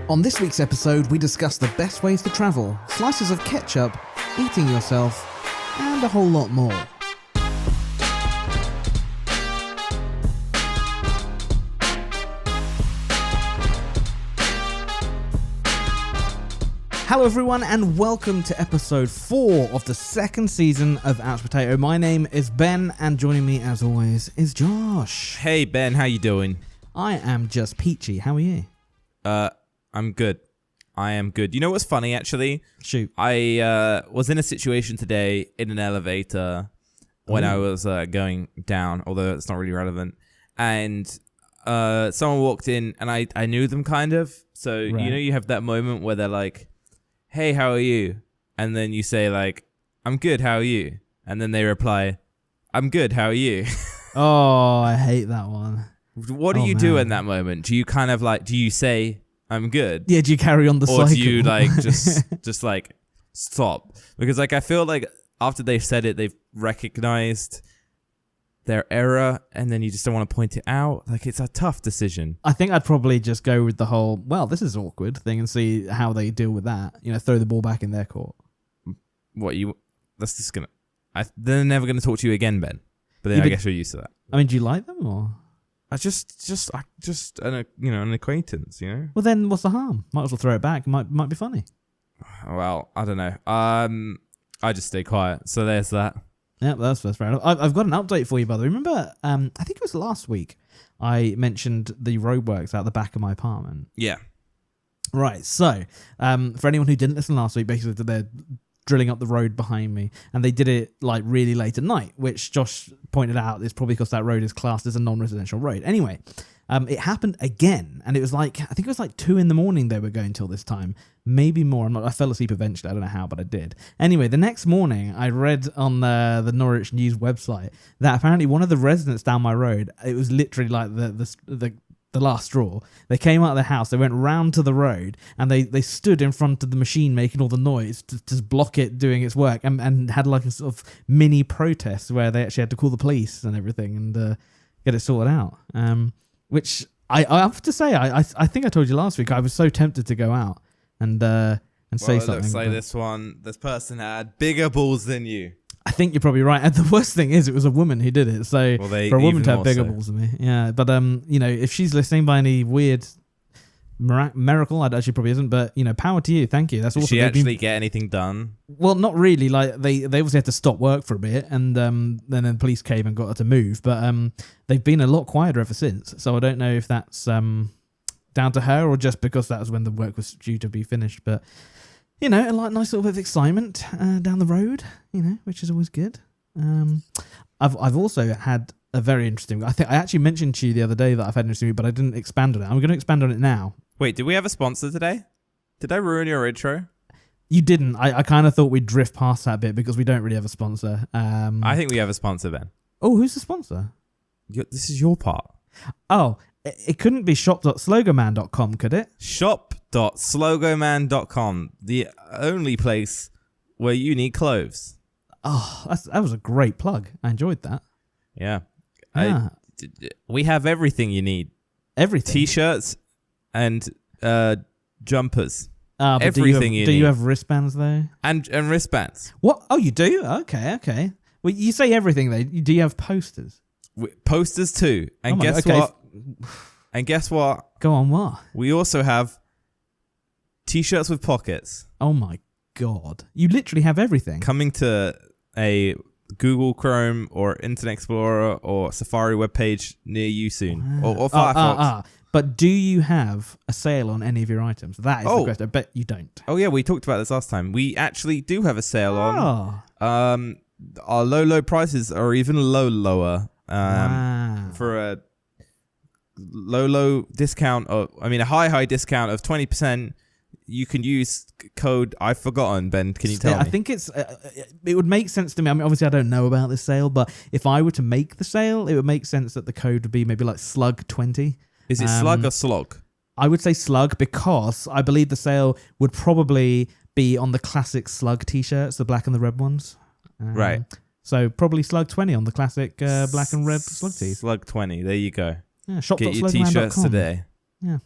On this week's episode, we discuss the best ways to travel, slices of ketchup, eating yourself, and a whole lot more. Hello everyone and welcome to episode 4 of the second season of Ouch Potato. My name is Ben and joining me as always is Josh. Hey Ben, how you doing? I am just peachy. How are you? I'm good. I am good. You know what's funny actually? Shoot. I was in a situation today in an elevator when I was going down, although it's not really relevant. And someone walked in and I knew them kind of. So, Right. you know, you have that moment where they're like, hey, how are you? And then you say like, I'm good, how are you? And then they reply, I'm good, how are you? Oh, I hate that one. What do you do in that moment? Do you kind of like, do you say, I'm good? Yeah, do you carry on the cycle? Or do you like just like stop? Because like I feel like after they've said it, they've recognized their error and then you just don't want to point it out. Like it's a tough decision. I think I'd probably just go with the whole, well, this is awkward thing and see how they deal with that. You know, throw the ball back in their court. That's just gonna, they're never going to talk to you again, Ben. But then I guess you're used to that. I mean, do you like them or? An acquaintance, you know? Well, then what's the harm? Might as well throw it back. Might be funny. Well, I don't know. I just stay quiet. So there's that. Yeah, that's fair enough. I've got an update for you, by the way. Remember, I think it was last week, I mentioned the roadworks out the back of my apartment. Yeah. Right, so for anyone who didn't listen last week, basically they're drilling up the road behind me, and they did it like really late at night, which Josh pointed out is probably because that road is classed as a non-residential road. Anyway, it happened again, and it was like, I think it was like 2 a.m. they were going till this time, maybe more. I fell asleep eventually. I don't know how, but I did. Anyway, the next morning, I read on the Norwich News website that apparently one of the residents down my road, it was literally like the last straw. They came out of the house, they went round to the road, and they stood in front of the machine making all the noise to block it doing its work, and had like a sort of mini protest where they actually had to call the police and everything and get it sorted out. Which I have to say, I think I told you last week, I was so tempted to go out and say something. It looks like this person had bigger balls than you. I think you're probably right. And the worst thing is, it was a woman who did it. So for a woman to have bigger balls than me, yeah. But you know, if she's listening by any weird miracle, she probably isn't. But you know, power to you. Thank you. That's awesome. Did she actually get anything done? Well, not really. Like they obviously had to stop work for a bit, and then the police came and got her to move. But they've been a lot quieter ever since. So I don't know if that's down to her or just because that was when the work was due to be finished. But you know, a nice little bit of excitement down the road, you know, which is always good. I've also had a very interesting. I think I actually mentioned to you the other day that I've had an interesting week, but I didn't expand on it. I'm going to expand on it now. Wait, did we have a sponsor today? Did I ruin your intro? You didn't. I kind of thought we'd drift past that bit because we don't really have a sponsor. I think we have a sponsor, Ben. Oh, who's the sponsor? This is your part. Oh, it couldn't be shop.slogoman.com, could it? Shop.slogoman.com, the only place where you need clothes. Oh, that was a great plug. I enjoyed that. Yeah. Ah. We have everything you need. Everything? T-shirts and jumpers. But everything do you have wristbands, though? And wristbands. What? Oh, you do? Okay. Well, you say everything, though. Do you have posters? Posters, too. And what? And guess what? Go on, what? We also have T-shirts with pockets. Oh my God. You literally have everything. Coming to a Google Chrome or Internet Explorer or Safari webpage near you soon. Wow. Or Firefox. But do you have a sale on any of your items? That is the question. I bet you don't. Oh yeah, we talked about this last time. We actually do have a sale on. Our low prices are even lower. Wow. For a low discount a high discount of 20%, you can use code I've forgotten. Ben, can you tell me? I think it would make sense to me. I mean, obviously I don't know about this sale, but if I were to make the sale, it would make sense that the code would be maybe like slug20. Is it slug or slog? I would say slug because I believe the sale would probably be on the classic slug t-shirts, the black and the red ones. Right. So probably slug20 on the classic black and red slug tees. Slug20, there you go. Yeah, Get your t-shirts today. Yeah.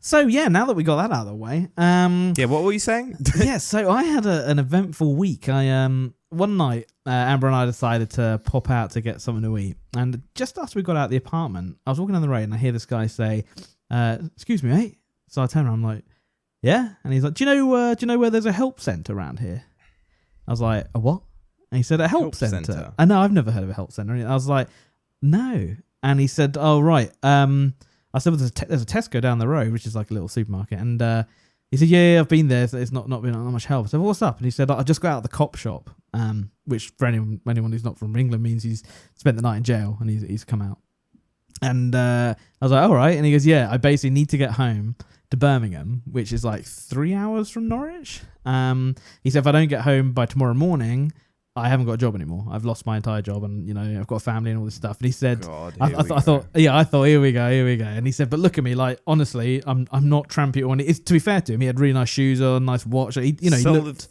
So yeah, now that we got that out of the way, Yeah, what were you saying? yeah. So I had an eventful week. One night, Amber and I decided to pop out to get something to eat, and just after we got out of the apartment, I was walking down the road and I hear this guy say, "Excuse me, mate." So I turn around, I'm like, "Yeah," and he's like, "Do you know where there's a help centre around here?" I was like, "A what?" And he said, "A help centre." I know, I've never heard of a help centre. I was like, "No," and he said, "Oh right." I said, well, there's a Tesco down the road, which is like a little supermarket. And he said, yeah, I've been there. It's not been not much help. I said, well, what's up? And he said, I just got out of the cop shop, which for anyone who's not from England means he's spent the night in jail and he's come out. And I was like, all right. And he goes, yeah, I basically need to get home to Birmingham, which is like 3 hours from Norwich. He said, if I don't get home by tomorrow morning, I haven't got a job anymore. I've lost my entire job, and I've got a family and all this stuff. And he said, I thought, here we go. And he said, but look at me, like honestly, I'm not trampy. On it. To be fair to him, he had really nice shoes on, nice watch. He looked.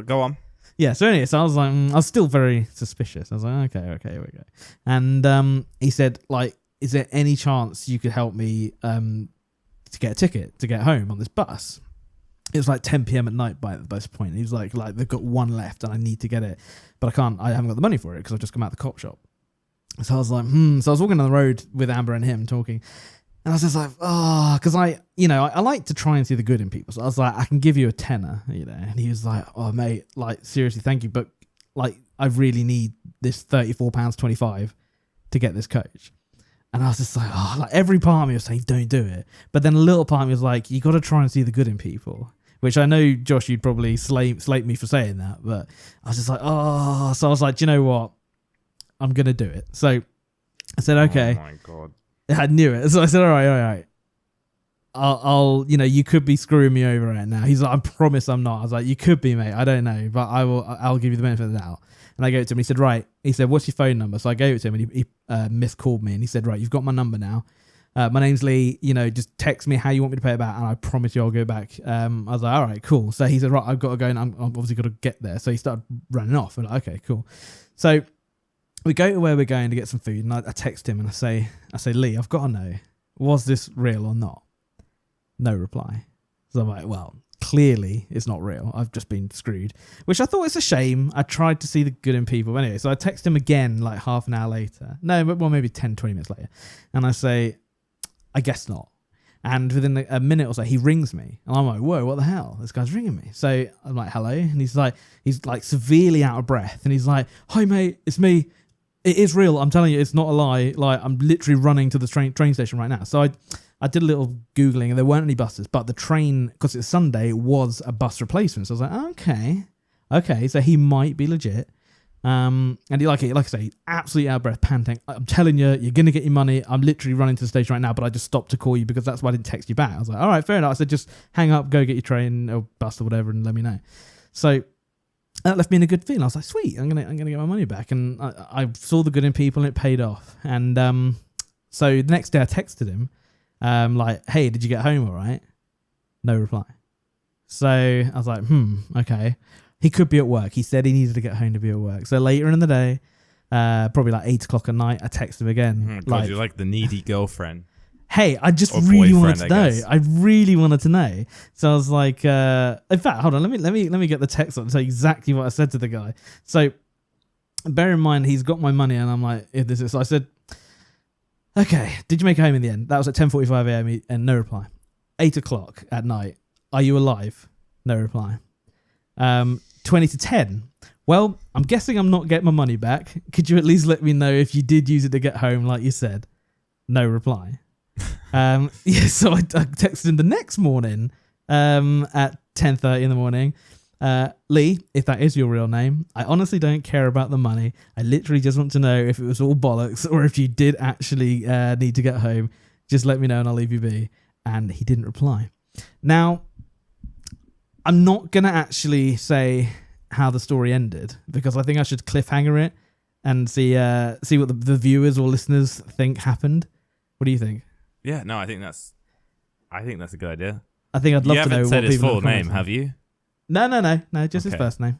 Go on. Yeah. So anyway, so I was like, I was still very suspicious. I was like, okay, here we go. And he said, like, is there any chance you could help me to get a ticket to get home on this bus? It was like 10 p.m. at night by this point. He was like they've got one left and I need to get it, but I haven't got the money for it because I've just come out of the cop shop. So I was like, So I was walking down the road with Amber and him talking, and I was just like, because I like to try and see the good in people. So I was like, I can give you a tenner, and he was like, oh mate, like seriously, thank you, but like I really need this £34.25 to get this coach. And I was just like, like every part of me was saying, don't do it. But then a little part of me was like, you got to try and see the good in people. Which I know, Josh, you'd probably slate me for saying that. But I was just like, So I was like, do you know what? I'm going to do it. So I said, okay. Oh, my God. I knew it. So I said, all right. I'll you could be screwing me over right now. He's like, I promise I'm not. I was like, you could be, mate. I don't know. But I'll give you the benefit of the doubt. And I gave it to him. He said, right. He said, what's your phone number? So I gave it to him, and he miscalled me. And he said, right, you've got my number now. My name's Lee. Just text me how you want me to pay it back, and I promise you I'll go back. I was like, all right, cool. So he said, right, I've got to go, and I'm obviously got to get there. So he started running off. And like, okay, cool. So we go to where we're going to get some food, and I text him, and I say, Lee, I've got to know, was this real or not? No reply. So I'm like, well, clearly it's not real. I've just been screwed, which I thought it's a shame. I tried to see the good in people. But anyway, so I text him again like half an hour later. No, well, maybe 10, 20 minutes later. And I say, I guess not. And within a minute or so, he rings me. And I'm like, whoa, what the hell? This guy's ringing me. So I'm like, hello. And he's like severely out of breath. And he's like, hi, mate, it's me. It is real. I'm telling you, it's not a lie. Like, I'm literally running to the train station right now. So I did a little Googling, and there weren't any buses. But the train, because it's Sunday, was a bus replacement. So I was like, okay. So he might be legit. And he, like I say, absolutely out of breath, panting. I'm telling you, you're going to get your money. I'm literally running to the station right now, but I just stopped to call you because that's why I didn't text you back. I was like, all right, fair enough. I said, just hang up, go get your train or bus or whatever, and let me know. So that left me in a good feeling. I was like, sweet, I'm gonna get my money back. And I saw the good in people, and it paid off. And so the next day I texted him, like, hey, did you get home all right? No reply. So I was like, okay. He could be at work. He said he needed to get home to be at work. So later in the day, probably like 8 o'clock at night, I text him again. God, you're like the needy girlfriend. Hey, I just really wanted to know. I really wanted to know. So I was like, in fact, hold on, let me get the text up and say exactly what I said to the guy. So bear in mind, he's got my money, and I'm like, if this is. So I said, okay, did you make it home in the end? That was at 10:45 a.m. and no reply. 8 o'clock at night, are you alive? No reply. 20 to 10. Well, I'm guessing I'm not getting my money back. Could you at least let me know if you did use it to get home like you said? No reply. So I texted him the next morning at 10:30 in the morning. Lee, if that is your real name, I honestly don't care about the money. I literally just want to know if it was all bollocks or if you did actually need to get home. Just let me know and I'll leave you be. And he didn't reply. Now, I'm not going to actually say how the story ended because I think I should cliffhanger it and see what the viewers or listeners think happened. What do you think? Yeah, no, I think that's a good idea. I think I'd love to know. You haven't said what his people full name, have you? No, just his first name.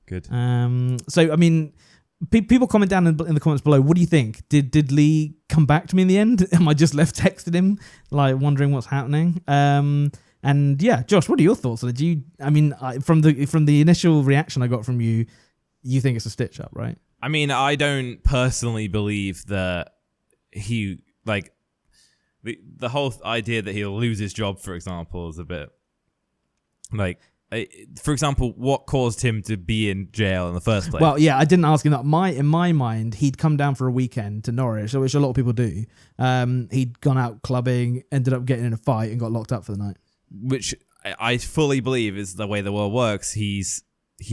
Good. So I mean, People comment down in the comments below. What do you think? Did Lee come back to me in the end? Am I just left texting him, like wondering what's happening? And yeah, Josh, what are your thoughts on it? From the initial reaction I got from you, you think it's a stitch up, right? I mean, I don't personally believe that he like the whole idea that he'll lose his job, for example, is a bit like. For example, what caused him to be in jail in the first place? Well, yeah, I didn't ask him that. In my mind, he'd come down for a weekend to Norwich, which a lot of people do. He'd gone out clubbing, ended up getting in a fight, and got locked up for the night. Which I fully believe is the way the world works. He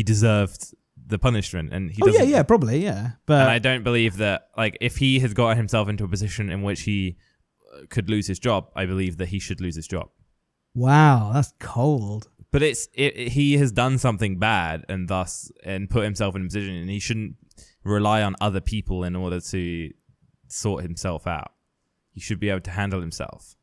deserved the punishment, and he doesn't. Yeah, probably, yeah. But and I don't believe that, like, if he has gotten himself into a position in which he could lose his job, I believe that he should lose his job. Wow, that's cold. But he has done something bad and put himself in a position, and he shouldn't rely on other people in order to sort himself out. He should be able to handle himself.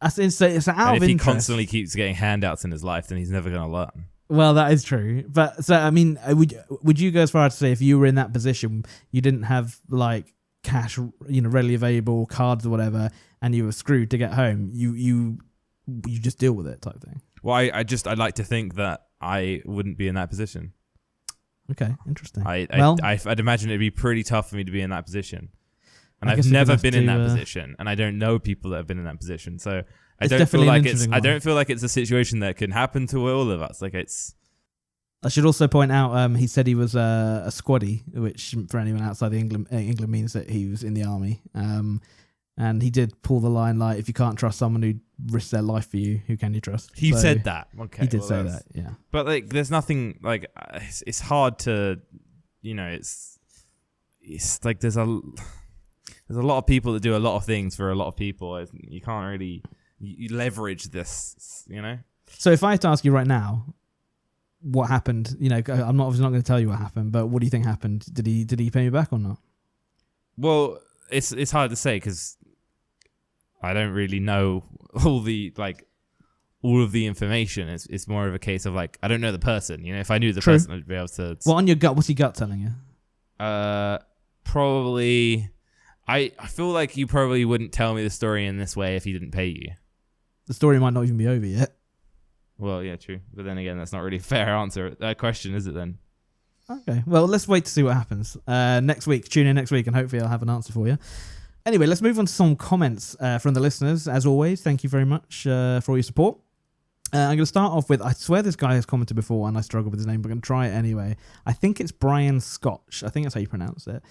It's out of and if he interest. constantly keeps getting handouts in his life, then he's never going to learn. Well, that is true. But so I mean, would you go as far as to say if you were in that position, you didn't have like cash, readily available, cards or whatever, and you were screwed to get home, you just deal with it type thing? Well, I'd like to think that I wouldn't be in that position. Okay, interesting. I'd imagine it'd be pretty tough for me to be in that position. And I've guess never been in that position, and I don't know people that have been in that position. So I don't feel like it's a situation that can happen to all of us. Like it's. I should also point out, he said he was a squaddy, which for anyone outside England means that he was in the army. And he did pull the line, like, if you can't trust someone who risks their life for you, who can you trust? He said that. Okay, he did say that. Yeah. But like, there's nothing like it's hard to, it's like there's a lot of people that do a lot of things for a lot of people. You can't really you leverage this, So if I had to ask you right now, what happened? I'm obviously not going to tell you what happened, but what do you think happened? Did he pay me back or not? Well, it's hard to say because I don't really know all of the information. It's more of a case of like, I don't know the person. If I knew the person, I'd be able to. Well, on your gut, what's your gut telling you? Probably. I feel like you probably wouldn't tell me the story in this way if he didn't pay you. The story might not even be over yet. Well, yeah, true. But then again, that's not really a fair question, is it then? Okay. Well, let's wait to see what happens. Next week, tune in next week, and hopefully I'll have an answer for you. Anyway, let's move on to some comments from the listeners. As always, thank you very much for all your support. I'm going to start off with, I swear this guy has commented before and I struggle with his name, but I'm going to try it anyway. I think it's Brian Scotch. I think that's how you pronounce it.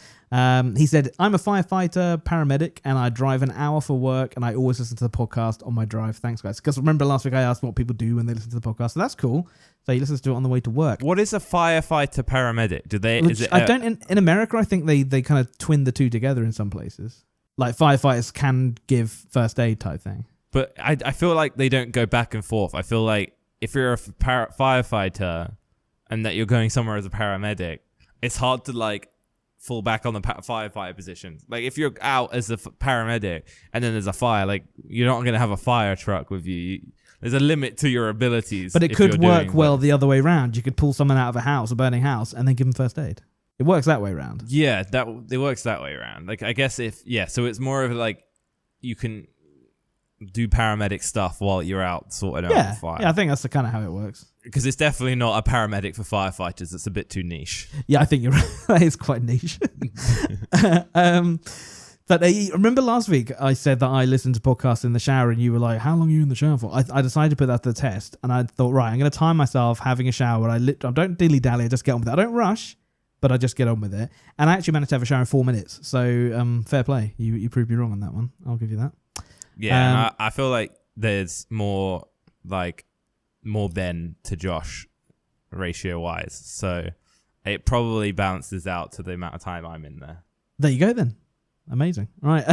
He said, I'm a firefighter, paramedic, and I drive an hour for work, and I always listen to the podcast on my drive. Thanks, guys. Because remember last week I asked what people do when they listen to the podcast, so that's cool. So he listens to it on the way to work. What is a firefighter paramedic? In America, I think they kind of twin the two together in some places. Like firefighters can give first aid type thing. But I feel like they don't go back and forth. I feel like if you're a firefighter and that you're going somewhere as a paramedic, it's hard to like fall back on the firefighter position. Like if you're out as a paramedic and then there's a fire, like you're not going to have a fire truck with you. There's a limit to your abilities. But it could work well the other way around. You could pull someone out of a burning house, and then give them first aid. It works that way around. Yeah, it works that way around. Like I guess so it's more of like you can do paramedic stuff while you're out sorting out the fire. Yeah, I think that's the kind of how it works. Because it's definitely not a paramedic for firefighters. It's a bit too niche. Yeah, I think you're right. That is quite niche. But remember last week I said that I listened to podcasts in the shower, and you were like, how long are you in the shower for? I decided to put that to the test, and I thought, right, I'm going to time myself having a shower. I don't dilly-dally, I just get on with it. I don't rush, but I just get on with it. And I actually managed to have a shower in 4 minutes. So fair play. You proved me wrong on that one. I'll give you that. Yeah, and I feel like there's more Ben to Josh ratio wise. So it probably balances out to the amount of time I'm in there. There you go then. Amazing. All right.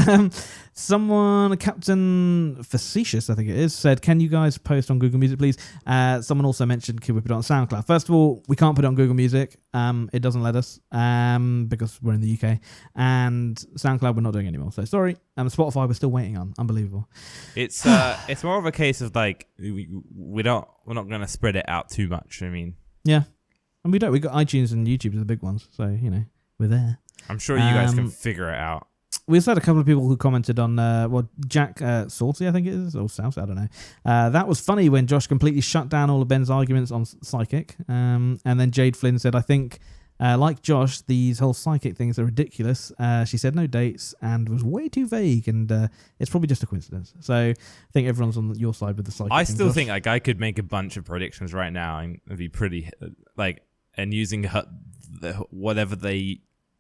Captain Facetious, I think it is, said, can you guys post on Google Music, please? Someone also mentioned, could we put it on SoundCloud? First of all, we can't put it on Google Music. It doesn't let us because we're in the UK. And SoundCloud, we're not doing anymore. So sorry. Spotify, we're still waiting on. Unbelievable. It's more of a case of like we're not going to spread it out too much. I mean, yeah, and we don't. We got iTunes and YouTube are the big ones. So we're there. I'm sure you guys can figure it out. We also had a couple of people who commented on, Jack Salty, I think it is, or South, I don't know. That was funny when Josh completely shut down all of Ben's arguments on Psychic. And then Jade Flynn said, I think, like Josh, these whole Psychic things are ridiculous. She said no dates and was way too vague, and it's probably just a coincidence. So I think everyone's on your side with the Psychic I thing, still Josh. think like I could make a bunch of predictions right now and it'd be pretty, and using the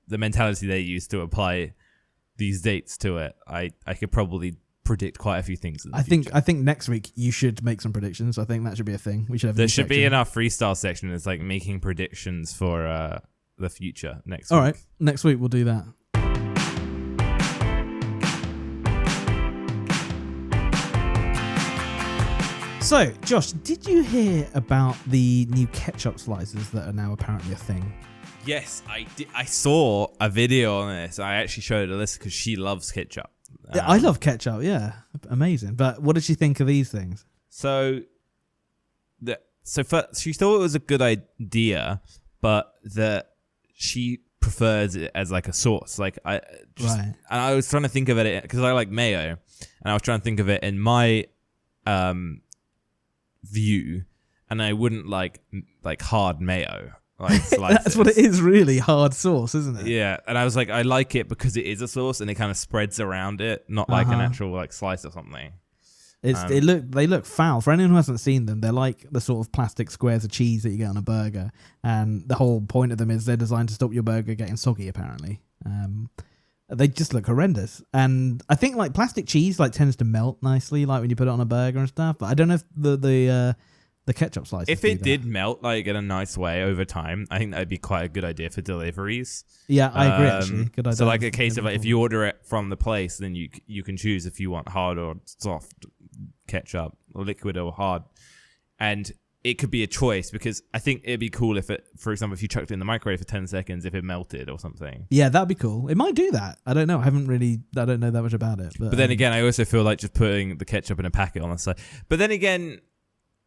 mentality they use to apply these dates to it, I could probably predict quite a few things in the future. I think next week you should make some predictions. I think that should be a thing. We should have. There should be in our freestyle section. It's like making predictions for the future next week. All right, next week we'll do that. So, Josh, did you hear about the new ketchup slices that are now apparently a thing? Yes, I did. I saw a video on this. I actually showed Alyssa because she loves ketchup. I love ketchup, yeah. Amazing. But what did she think of these things? So first, she thought it was a good idea, but that she prefers it as like a sauce. Like and I was trying to think of it because I like mayo, and I was trying to think of it in my view, and I wouldn't like hard mayo. Like that's what it is, really, hard sauce, isn't it? Yeah, and I was like, I like it because it is a sauce and it kind of spreads around it, not like an actual like slice or something. They look foul. For anyone who hasn't seen them, they're like the sort of plastic squares of cheese that you get on a burger, and the whole point of them is they're designed to stop your burger getting soggy. Apparently, they just look horrendous. And I think like plastic cheese like tends to melt nicely, like when you put it on a burger and stuff. But I don't know if the ketchup slices. If it did melt like in a nice way over time, I think that'd be quite a good idea for deliveries. Yeah, I agree. Actually, good idea. So like a case of like, if you order it from the place, then you can choose if you want hard or soft ketchup, or liquid or hard, and it could be a choice because I think it'd be cool if it, for example, if you chucked it in the microwave for 10 seconds, if it melted or something. Yeah, that'd be cool. It might do that. I don't know. I don't know that much about it. But then again, I also feel like just putting the ketchup in a packet on the side. But then again,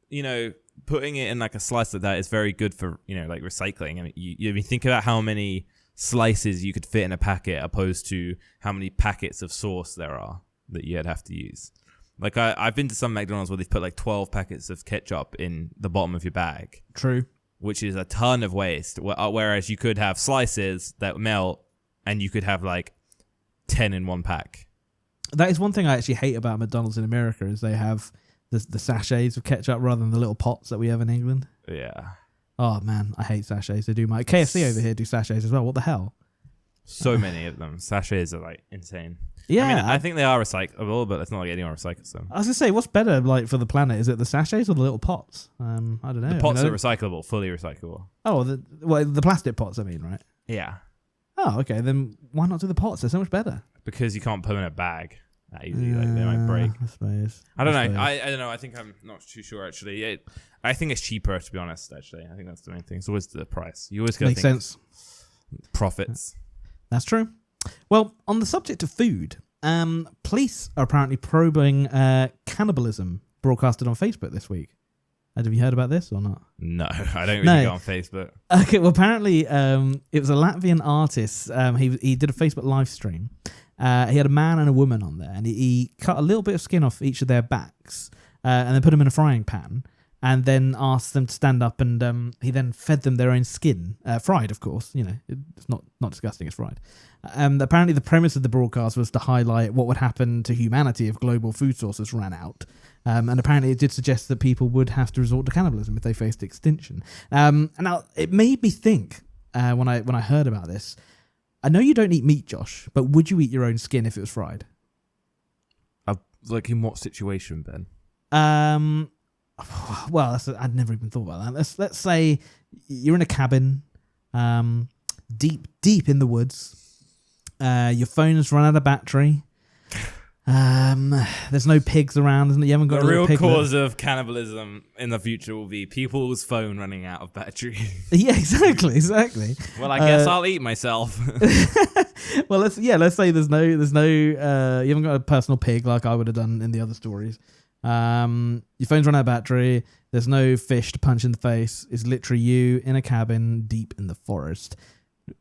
you know, putting it in like a slice like that is very good for, you know, like recycling. I mean, you think about how many slices you could fit in a packet opposed to how many packets of sauce there are that you'd have to use. Like I've been to some McDonald's where they've put like 12 packets of ketchup in the bottom of your bag. True. Which is a ton of waste. Whereas you could have slices that melt and you could have like 10 in one pack. That is one thing I actually hate about McDonald's in America is they have the sachets of ketchup rather than the little pots that we have in England. Yeah. Oh man, I hate sachets. They do KFC over here do sachets as well. What the hell? So many of them. Sachets are like insane. Yeah, I mean, I think they are recyclable, but it's not like anyone recycles them. I was gonna say, what's better, like for the planet? Is it the sachets or the little pots? I don't know. The pots are recyclable, fully recyclable. Oh, the plastic pots. I mean, right? Yeah. Oh, okay. Then why not do the pots? They're so much better. Because you can't put them in a bag that easily. Like, they might break. I suppose. I don't know. I don't know. I think I'm not too sure actually. I think it's cheaper to be honest. Actually, I think that's the main thing. It's always the price. You always got to think sense. Profits. That's true. Well, on the subject of food. Police are apparently probing cannibalism broadcasted on Facebook this week. Have you heard about this or not? No, I don't really go on Facebook. Okay, well, apparently it was a Latvian artist. He did a Facebook live stream. He had a man and a woman on there, and he cut a little bit of skin off each of their backs and then put them in a frying pan and then asked them to stand up, and he then fed them their own skin, fried, of course. You know, it's not disgusting, it's fried. Apparently the premise of the broadcast was to highlight what would happen to humanity if global food sources ran out. And apparently it did suggest that people would have to resort to cannibalism if they faced extinction. And now it made me think when I heard about this. I know you don't eat meat, Josh, but would you eat your own skin if it was fried? Like in what situation, Ben? Well, I'd never even thought about that. Let's say you're in a cabin, deep in the woods. Your phone has run out of battery. There's no pigs around. You haven't got the a real piglet. cause of cannibalism in the future will be people's phone running out of battery. Yeah, exactly. Well, I guess I'll eat myself. Well, let's say there's no you haven't got a personal pig like I would have done in the other stories. Your phone's run out of battery. There's no fish to punch in the face. It's literally you in a cabin deep in the forest.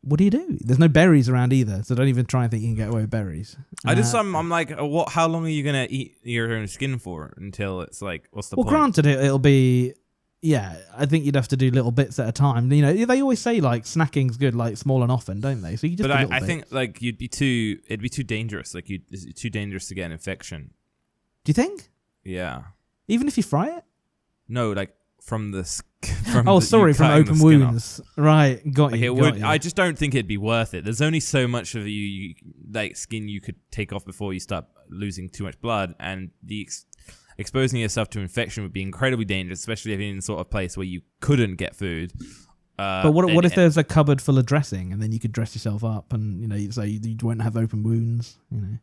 What do you do? There's no berries around either, so don't even try and think you can get away with berries. I'm like, what? How long are you gonna eat your own skin for until it's like, what's the point? Well, granted, it'll be. Yeah, I think you'd have to do little bits at a time. You know, they always say like snacking's good, like small and often, don't they? So you just. But I think like it'd be too dangerous. Like it's too dangerous to get an infection. Do you think? Yeah. Even if you fry it? No, like from the. From open wounds. Right, got you. I just don't think it'd be worth it. There's only so much of you like skin you could take off before you start losing too much blood, and the exposing yourself to infection would be incredibly dangerous, especially if you're in sort of place where you couldn't get food. But what if there's a cupboard full of dressing, and then you could dress yourself up, and so you won't have open wounds, you know?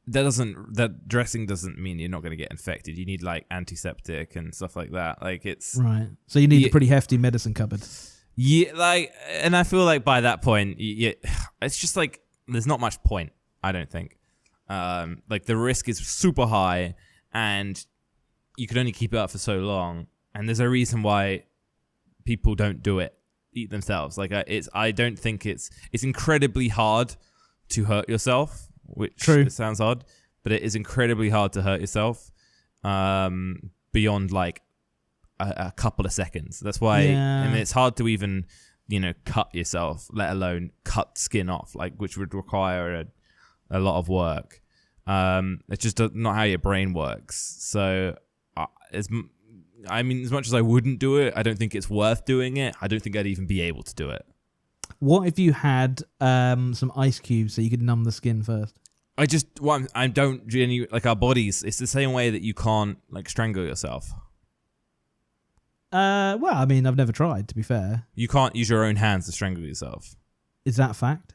That dressing doesn't mean you're not going to get infected. You need like antiseptic and stuff like that. Like it's right. So you need a pretty hefty medicine cupboard. Yeah, like, and I feel like by that point, it's just like there's not much point. I don't think. Like the risk is super high, and you can only keep it up for so long. And there's a reason why people don't eat themselves. Like I don't think it's incredibly hard to hurt yourself. Which True. Sounds odd, but it is incredibly hard to hurt yourself beyond like a couple of seconds. That's why it's hard to even, cut yourself, let alone cut skin off, like which would require a lot of work. It's just not how your brain works. So as much as I wouldn't do it, I don't think it's worth doing it. I don't think I'd even be able to do it. What if you had some ice cubes so you could numb the skin first? I don't genuinely, like our bodies, it's the same way that you can't like strangle yourself. Well, I mean, I've never tried, to be fair. You can't use your own hands to strangle yourself. Is that fact?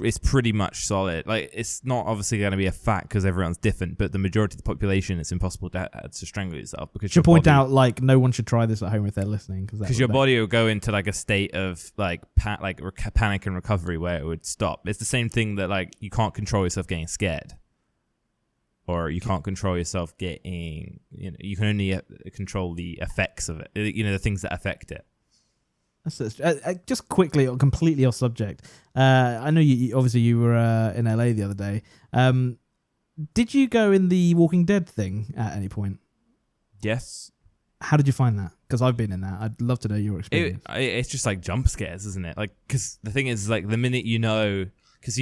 It's pretty much solid. Like, it's not obviously going to be a fact because everyone's different, but the majority of the population, it's impossible to strangle yourself because should point out, like, no one should try this at home if they're listening because your body will go into like a state of like panic and recovery where it would stop. It's the same thing that like you can't control yourself getting scared, or you can't control yourself getting. You can only control the effects of it. The things that affect it. Just quickly, completely off subject. I know you obviously you were in LA the other day. Did you go in the Walking Dead thing at any point? Yes. How did you find that? Because I've been in that. I'd love to know your experience. It's just like jump scares, isn't it? Like, because the thing is, like, the minute because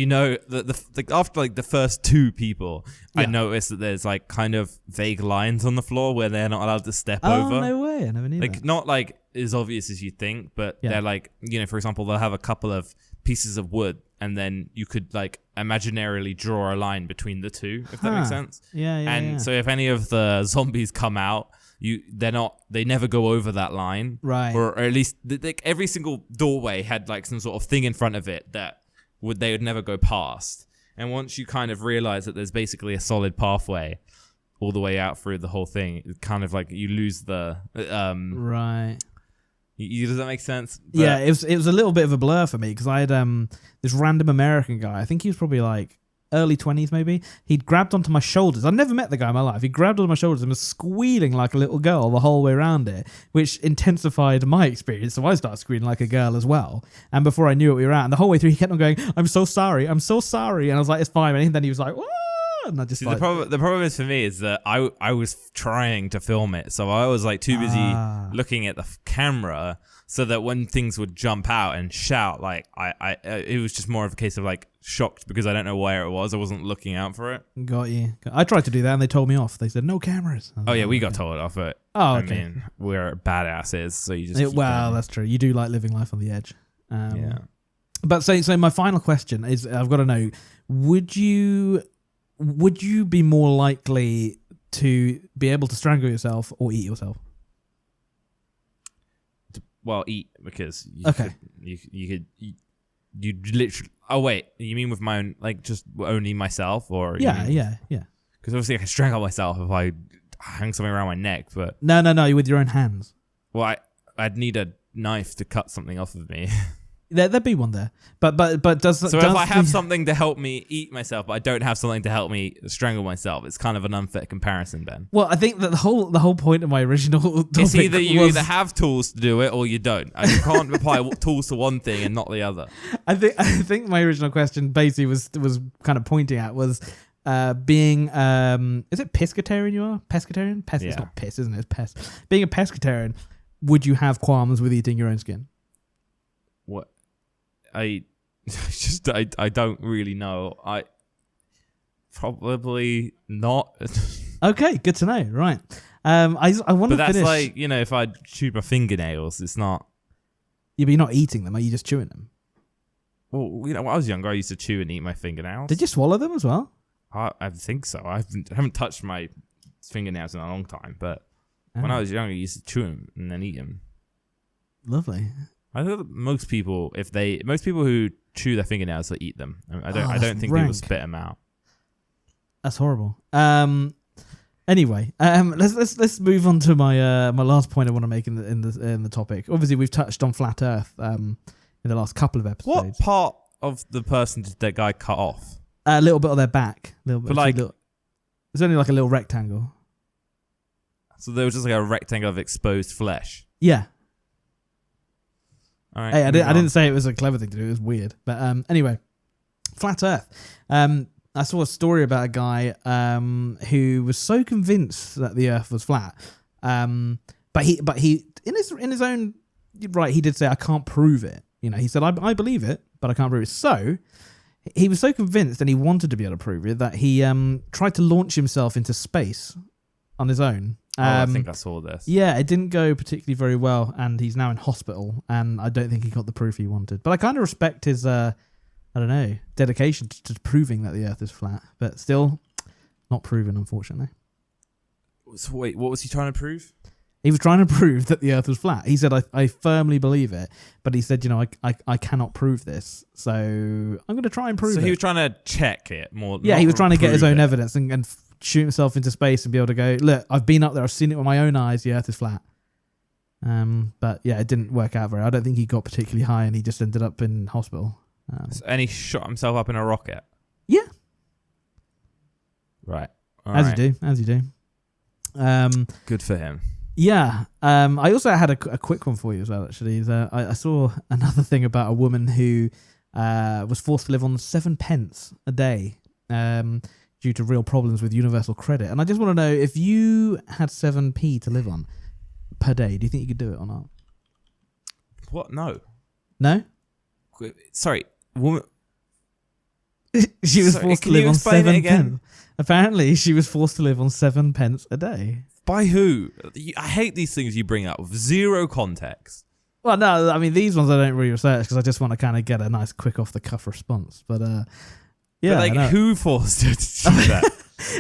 after like the first two people, I noticed that there's like kind of vague lines on the floor where they're not allowed to step over. Oh, no way. I never knew that. Like, not like as obvious as you think, but they're like, for example, they'll have a couple of pieces of wood and then you could like imaginarily draw a line between the two, if that makes sense. So if any of the zombies come out, they never go over that line. Right. Or at least like every single doorway had like some sort of thing in front of it that they would never go past. And once you kind of realize that there's basically a solid pathway all the way out through the whole thing, it kind of like you lose the right. Does that make sense? But yeah, it was a little bit of a blur for me because I had this random American guy. I think he was probably like early 20s maybe. He'd grabbed onto my shoulders. I'd never met the guy in my life. He grabbed onto my shoulders and was squealing like a little girl the whole way around it, which intensified my experience. So I started squealing like a girl as well. And before I knew it, we were out. And the whole way through, he kept on going, I'm so sorry. I'm so sorry. And I was like, it's fine. And then he was like, whoa. And I just the problem is for me is that I was trying to film it. So I was like too busy looking at the camera so that when things would jump out and shout, like it was just more of a case of like shocked because I don't know where it was. I wasn't looking out for it. Got you. I tried to do that and they told me off. They said no cameras. Oh yeah, we got told off it. Oh, okay. I mean, we're badasses, so you just that's true. You do like living life on the edge. Yeah. But so my final question is, I've got to know, would you be more likely to be able to strangle yourself or eat yourself? Well, eat, because you literally. Oh wait, you mean with my own, like just only myself, or yeah. Because obviously I can strangle myself if I hang something around my neck, but no, with your own hands. Well, I'd need a knife to cut something off of me. There'd be one there, but does So if I have something to help me eat myself, but I don't have something to help me strangle myself, it's kind of an unfair comparison, Ben. Well, I think that the whole point of my original topic It's either you either have tools to do it or you don't. And you can't apply tools to one thing and not the other. I think my original question basically was kind of pointing at was being is it pescatarian? You are pescatarian. It's not piss, isn't it? It's pest. Being a pescatarian, would you have qualms with eating your own skin? What? I don't really know. I probably not. Okay, good to know. Right. I want to finish. But that's like, if I chew my fingernails, it's not. Yeah, but you're not eating them. Are you just chewing them? Well, when I was younger, I used to chew and eat my fingernails. Did you swallow them as well? I think so. I haven't touched my fingernails in a long time, but when I was younger, I used to chew them and then eat them. Lovely. I think most people who chew their fingernails will eat them. I don't think people spit them out. That's horrible. Anyway, let's move on to my my last point I want to make in the topic. Obviously, we've touched on flat Earth in the last couple of episodes. What part of the person did that guy cut off? A little bit of their back. Little bit. It's only like a little rectangle. So there was just like a rectangle of exposed flesh. Yeah. All right, hey, I didn't say it was a clever thing to do. It was weird. But anyway, flat Earth. I saw a story about a guy who was so convinced that the Earth was flat, but he in his own right, he did say, I can't prove it. He said, I believe it, but I can't prove it. So he was so convinced and he wanted to be able to prove it that he tried to launch himself into space on his own. I think I saw this. Yeah, it didn't go particularly very well, and he's now in hospital, and I don't think he got the proof he wanted. But I kind of respect his, dedication to proving that the Earth is flat, but still not proven, unfortunately. So wait, what was he trying to prove? He was trying to prove that the Earth was flat. He said, I firmly believe it, but he said, I cannot prove this, so I'm going to try and prove it. So he was trying to check it more. Yeah, he was trying to get his own evidence and shoot himself into space and be able to go, look, I've been up there, I've seen it with my own eyes, the Earth is flat. But yeah, it didn't work out very. I don't think he got particularly high, and he just ended up in hospital. And he shot himself up in a rocket. Yeah. Right. As you do. Good for him. Yeah. I also had a quick one for you as well, actually. I saw another thing about a woman who was forced to live on 7 pence a day due to real problems with universal credit. And I just want to know, if you had 7p to live on per day, do you think you could do it or not? What? No. No? Sorry. Woman. She was forced to live on 7 pence. Apparently, she was forced to live on 7 pence a day. By who? I hate these things you bring up with zero context. Well, no, I mean, these ones I don't really research because I just want to kind of get a nice, quick, off-the-cuff response. But, yeah. But, who forced her to do that?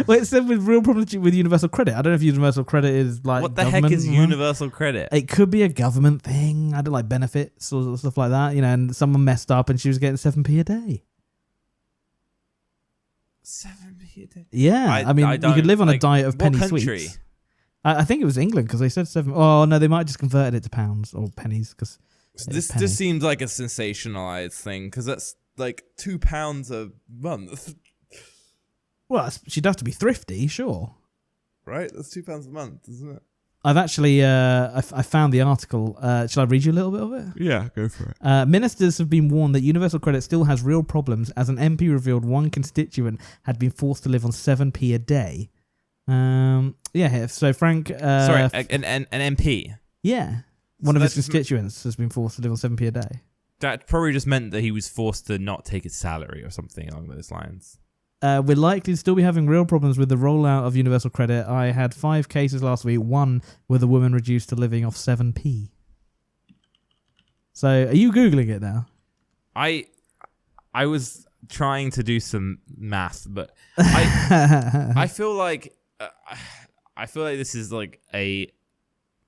Well, it said with real problems with universal credit. I don't know if universal credit is like what the heck is universal credit? It could be a government thing. I don't like benefits or stuff like that. And someone messed up and she was getting 7p a day. 7p a day? Yeah, I mean, you could live on a diet of penny sweets. I think it was England because they said 7. Oh no, they might have just converted it to pounds or pennies because this just seems like a sensationalized thing because that's like £2 a month. Well, she'd have to be thrifty, sure. Right, that's £2 a month, isn't it? I've actually I found the article. Shall I read you a little bit of it? Yeah, go for it. Ministers have been warned that universal credit still has real problems, as an MP revealed one constituent had been forced to live on 7p a day. Yeah. So Frank. Sorry, an MP. Yeah, one of his constituents has been forced to live on 7p a day. That probably just meant that he was forced to not take his salary or something along those lines. We're likely to still be having real problems with the rollout of universal credit. I had 5 cases last week, one with a woman reduced to living off 7p. So, are you Googling it now? I was trying to do some math, but I feel like this is like a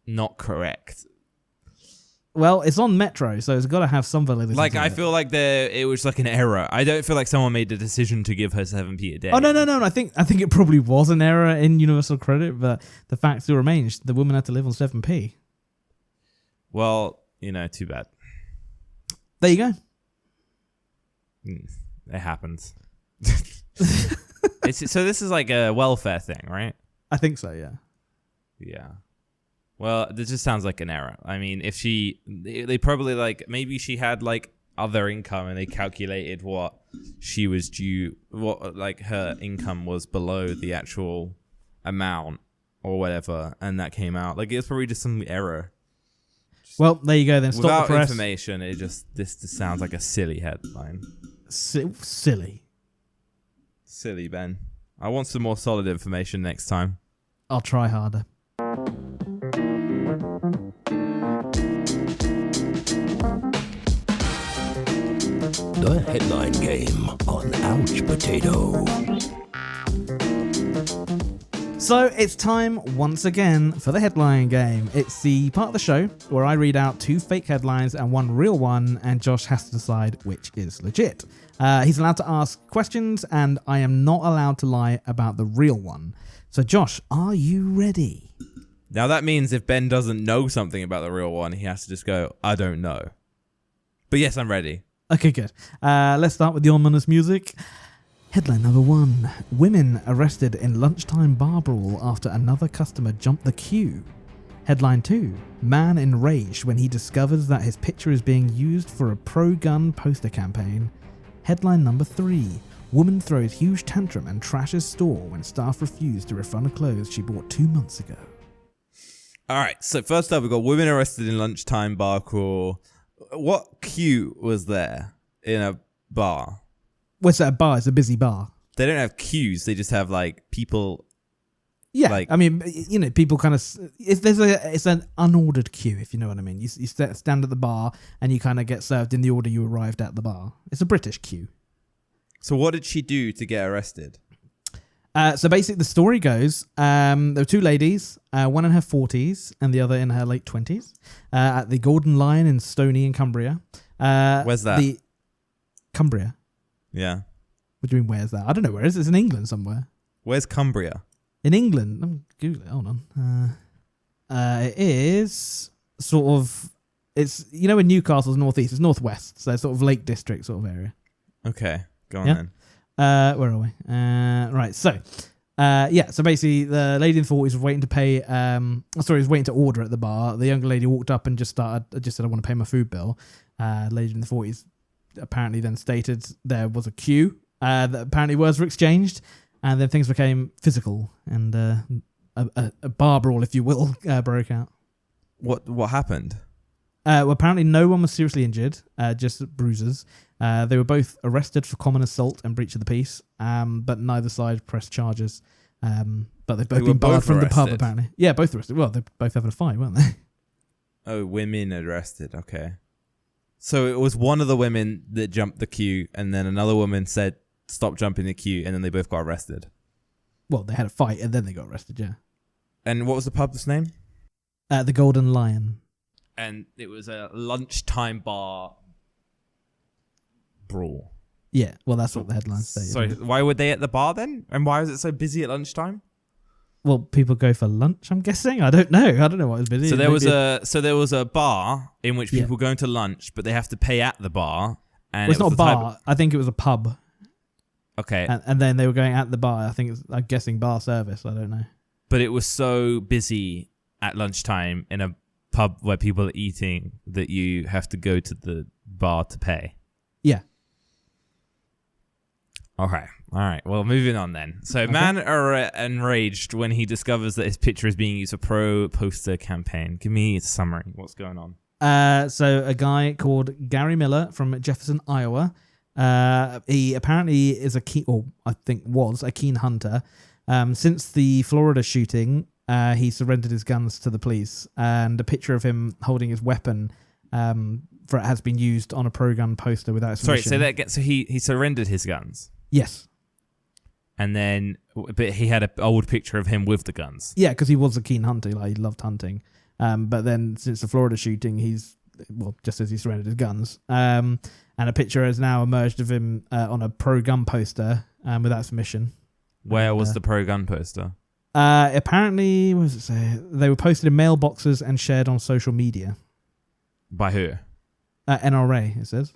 not correct. Well, it's on Metro, so it's got to have some validity. Like, I feel like it was like an error. I don't feel like someone made the decision to give her 7p a day. Oh, no. I think it probably was an error in universal credit, but the fact still remains, the woman had to live on 7p. Well, too bad. There you go. It happens. So this is like a welfare thing, right? I think so, yeah. Yeah. Well, this just sounds like an error. I mean, if they probably like, maybe she had like other income and they calculated what she was due, what like her income was below the actual amount or whatever, and that came out. Like, it's probably just some error. Well, there you go then. Stop Without the press. information, this just sounds like a silly headline. Silly. Silly, Ben. I want some more solid information next time. I'll try harder. The headline game on Ouch Potato. So it's time once again for the headline game. It's the part of the show where I read out 2 fake headlines and 1 real one, and Josh has to decide which is legit. He's allowed to ask questions, and I am not allowed to lie about the real one. So Josh, are you ready? Now that means if Ben doesn't know something about the real one, he has to just go, I don't know. But yes, I'm ready. Okay, good. Let's start with the ominous music. Headline number 1. Women arrested in lunchtime bar brawl after another customer jumped the queue. Headline 2. Man enraged when he discovers that his picture is being used for a pro-gun poster campaign. Headline number 3. Woman throws huge tantrum and trashes store when staff refuse to refund her clothes she bought 2 months ago. All right, so first up, we've got women arrested in lunchtime bar crawl. What queue was there in a bar? What's that, a bar? It's a busy bar. They don't have queues. They just have like people. Yeah, like, I mean, you know, people kind of. It's an unordered queue, if you know what I mean. You stand at the bar and you kind of get served in the order you arrived at the bar. It's a British queue. So what did she do to get arrested? So basically, the story goes: there were 2 ladies, one in her 40s and the other in her late 20s, at the Golden Lion in Stony in Cumbria. Where's that? Cumbria. Yeah. What do you mean, where's that? I don't know where it is. It's in England somewhere. Where's Cumbria? In England. I'm Googling it. Hold on. It is sort of... It's, you know, in Newcastle's northeast. It's northwest. So it's sort of Lake District sort of area. Okay. Go on Yeah. then. Where are we? Right. So, so basically the lady in the 40s was waiting to pay... was waiting to order at the bar. The younger lady walked up and just said, I want to pay my food bill. Lady in the 40s apparently then stated there was a queue, that apparently words were exchanged, and then things became physical, and a bar brawl, if you will, broke out. What happened? Well, apparently no one was seriously injured, just bruises. They were both arrested for common assault and breach of the peace, but neither side pressed charges. But they've both been barred from the pub, apparently. Yeah, both arrested. Well, they're both having a fight, weren't they? Oh, women arrested. Okay. So it was one of the women that jumped the queue, and then another woman said, stop jumping the queue, and then they both got arrested. Well, they had a fight, and then they got arrested, yeah. And what was the pub's name? The Golden Lion. And it was a lunchtime bar brawl. Yeah, well, that's what the headlines say. So why were they at the bar then? And why was it so busy at lunchtime? Well, people go for lunch, I'm guessing. I don't know what was busy. So there was a bar in which people go into lunch, but they have to pay at the bar. And it's not a bar. I think it was a pub. Okay. And then they were going at the bar. I'm guessing bar service. I don't know. But it was so busy at lunchtime in a pub where people are eating that you have to go to the bar to pay. Yeah. Okay. All right. Well, moving on then. So, man enraged when he discovers that his picture is being used for pro-poster campaign. Give me a summary. What's going on? So, a guy called Gary Miller from Jefferson, Iowa. He apparently is was a keen hunter. Since the Florida shooting, he surrendered his guns to the police, and a picture of him holding his weapon has been used on a pro-gun poster without his permission. Sorry, say that again. So he surrendered his guns. Yes. And then, but he had an old picture of him with the guns. Yeah, because he was a keen hunter. Like, he loved hunting. But then since the Florida shooting, just as he surrendered his guns. And a picture has now emerged of him on a pro-gun poster without his permission. Where was the pro-gun poster? Apparently, what does it say? They were posted in mailboxes and shared on social media. By who? NRA, it says.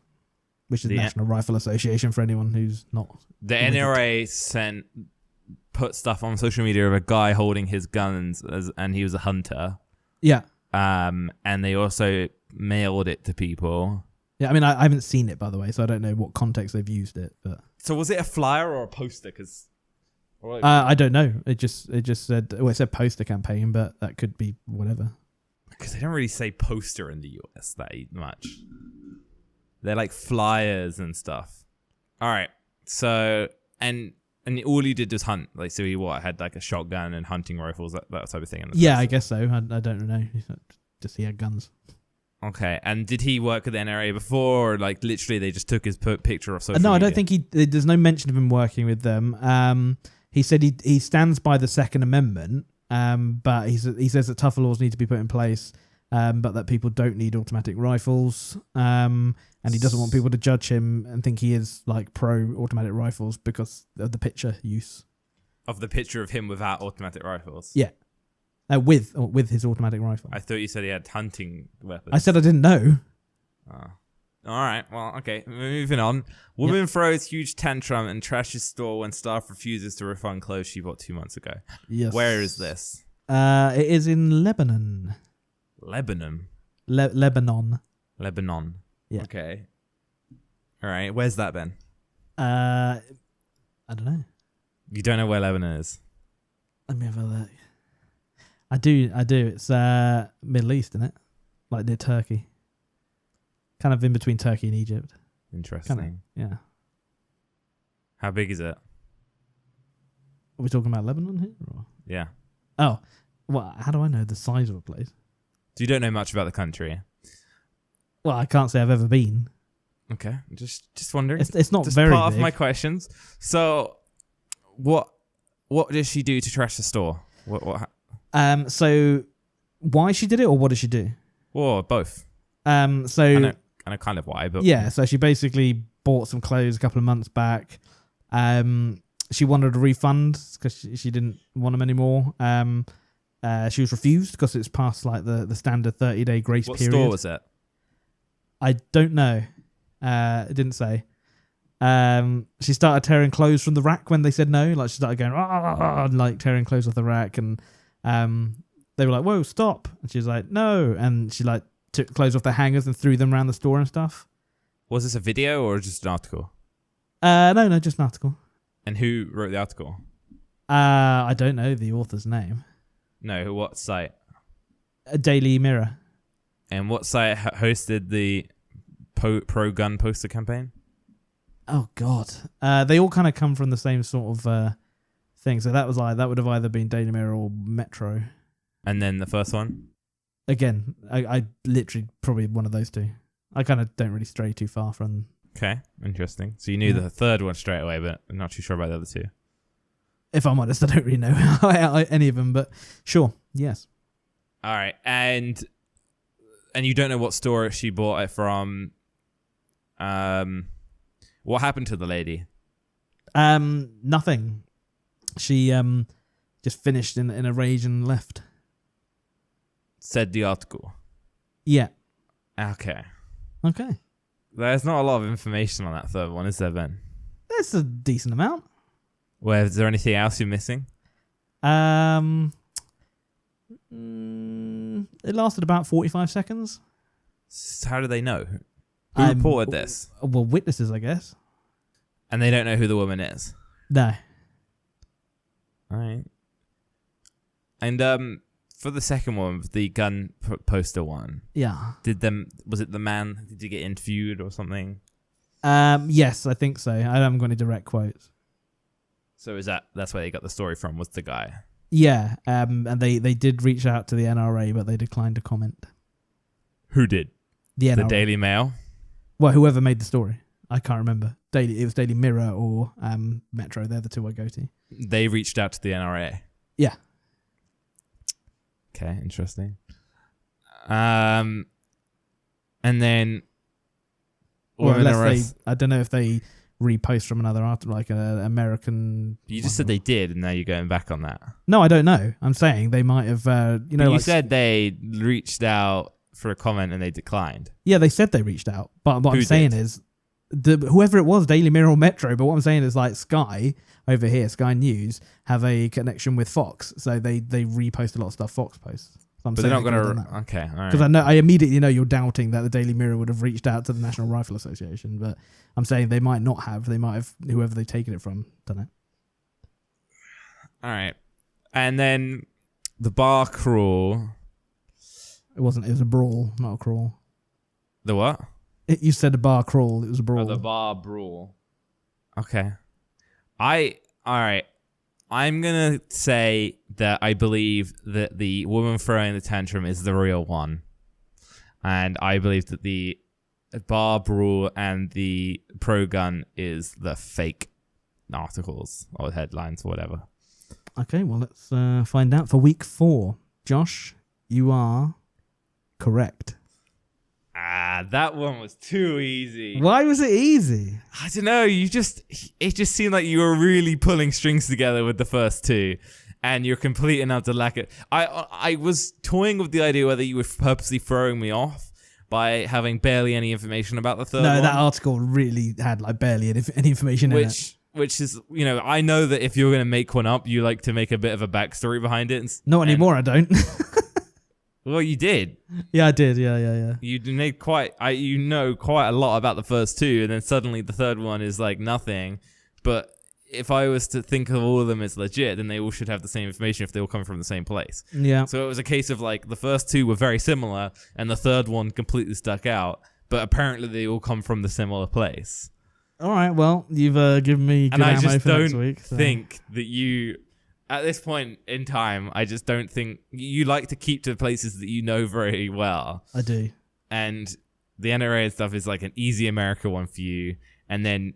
which is the National Rifle Association for anyone who's not. The NRA put stuff on social media of a guy holding his guns and he was a hunter. Yeah. And they also mailed it to people. Yeah, I mean, I haven't seen it, by the way, so I don't know what context they've used it. But so was it a flyer or a poster? I don't know. It just said, well, it said poster campaign, but that could be whatever. Because they don't really say poster in the US that much. They're like flyers and stuff. All right. So, and all he did was hunt. Like, so he had like a shotgun and hunting rifles, that type of thing. Yeah, I guess so. I don't know. Just he had guns. Okay. And did he work with the NRA before, or like literally they just took his picture off social media? No, I don't think there's no mention of him working with them. He said he stands by the Second Amendment, but he says that tougher laws need to be put in place, but that people don't need automatic rifles. And he doesn't want people to judge him and think he is like pro automatic rifles because of the picture use. Of the picture of him without automatic rifles? Yeah. With his automatic rifle. I thought you said he had hunting weapons. I said I didn't know. Oh. All right. Well, okay. Moving on. Woman throws huge tantrum and trashes store when staff refuses to refund clothes she bought 2 months ago. Yes. Where is this? It is in Lebanon. Lebanon? Lebanon. Lebanon. Yeah. Okay. All right. Where's that, Ben? I don't know. You don't know where Lebanon is? Let me have a look. I do. It's Middle East, isn't it? Like near Turkey. Kind of in between Turkey and Egypt. Interesting. Kinda, yeah. How big is it? Are we talking about Lebanon here? Or? Yeah. Oh, well, how do I know the size of a place? So you don't know much about the country? Well, I can't say I've ever been. Okay, just wondering. It's not just very part big. of my questions. So, what does she do to trash the store? What? So why she did it, or what did she do? Well, both. So I know kind of why, but yeah. So she basically bought some clothes a couple of months back. She wanted a refund because she didn't want them anymore. She was refused because it's past like the standard 30-day grace period. What store was it? I don't know. It didn't say. She started tearing clothes from the rack when they said no. Like she started going and like tearing clothes off the rack, and they were like, "Whoa, stop!" And she was like, "No," and she like took clothes off the hangers and threw them around the store and stuff. Was this a video or just an article? No, just an article. And who wrote the article? I don't know the author's name. No, what site? Daily Mirror. And what site hosted the pro-gun poster campaign? Oh God, they all kind of come from the same sort of thing. So that would have either been Daily Mirror or Metro. And then the first one? Again, I literally probably one of those two. I kind of don't really stray too far from. Okay, interesting. So you knew the third one straight away, but I'm not too sure about the other two. If I'm honest, I don't really know any of them, but sure, yes. All right, and you don't know what store she bought it from. What happened to the lady? Nothing. She just finished in a rage and left. Said the article. Yeah. Okay. There's not a lot of information on that third one, is there, Ben? There's a decent amount. Well, is there anything else you're missing? It lasted about 45 seconds. How do they know? Who reported this? Well, witnesses, I guess. And they don't know who the woman is? No. All right. And for the second one, the gun poster one. Yeah. Was it the man? Did you get interviewed or something? Yes, I think so. I haven't got any direct quotes. So that's where they got the story from, was the guy? Yeah. And they did reach out to the NRA, but they declined to comment. Who did? The NRA. The Daily Mail? Well, whoever made the story. I can't remember. It was Daily Mirror or Metro. They're the two I go to. They reached out to the NRA? Yeah. Okay, interesting. And then... Or unless I don't know if they repost from another article, like an American... You just said they did, and now you're going back on that. No, I don't know. I'm saying they might have, you said they reached out for a comment and they declined. Yeah, they said they reached out. But what I'm saying is whoever it was, Daily Mirror or Metro. But what I'm saying is like Sky over here, Sky News, have a connection with Fox, so they repost a lot of stuff Fox posts. So But they're not going to. Okay, all right. because I immediately know you're doubting that the Daily Mirror would have reached out to the National Rifle Association, but I'm saying they might not have. They might have whoever they've taken it from. Don't know. All right, and then the bar crawl. It wasn't. It was a brawl, not a crawl. The what? You said a bar crawl. It was a brawl. Oh, the bar brawl. Okay. All right. I'm going to say that I believe that the woman throwing the tantrum is the real one. And I believe that the bar brawl and the pro gun is the fake articles or headlines or whatever. Okay, well, let's find out for week 4. Josh, you are correct. That one was too easy. Why was it easy? I don't know. It just seemed like you were really pulling strings together with the first two, and you're complete and utter lack of. I was toying with the idea whether you were purposely throwing me off by having barely any information about the third one. No, that article really had like barely any information in it. Which is, I know that if you're going to make one up, you like to make a bit of a backstory behind it. Not anymore, I don't. Well, you did. Yeah, I did. Yeah. You made quite a lot about the first two, and then suddenly the third one is like nothing. But if I was to think of all of them as legit, then they all should have the same information if they all come from the same place. Yeah. So it was a case of like the first two were very similar, and the third one completely stuck out. But apparently they all come from the similar place. All right. Well, you've given me good and I ammo just for next don't week. So. think that you. At this point in time, I just don't think you like to keep to places that you know very well. I do. And the NRA and stuff is like an easy America one for you. And then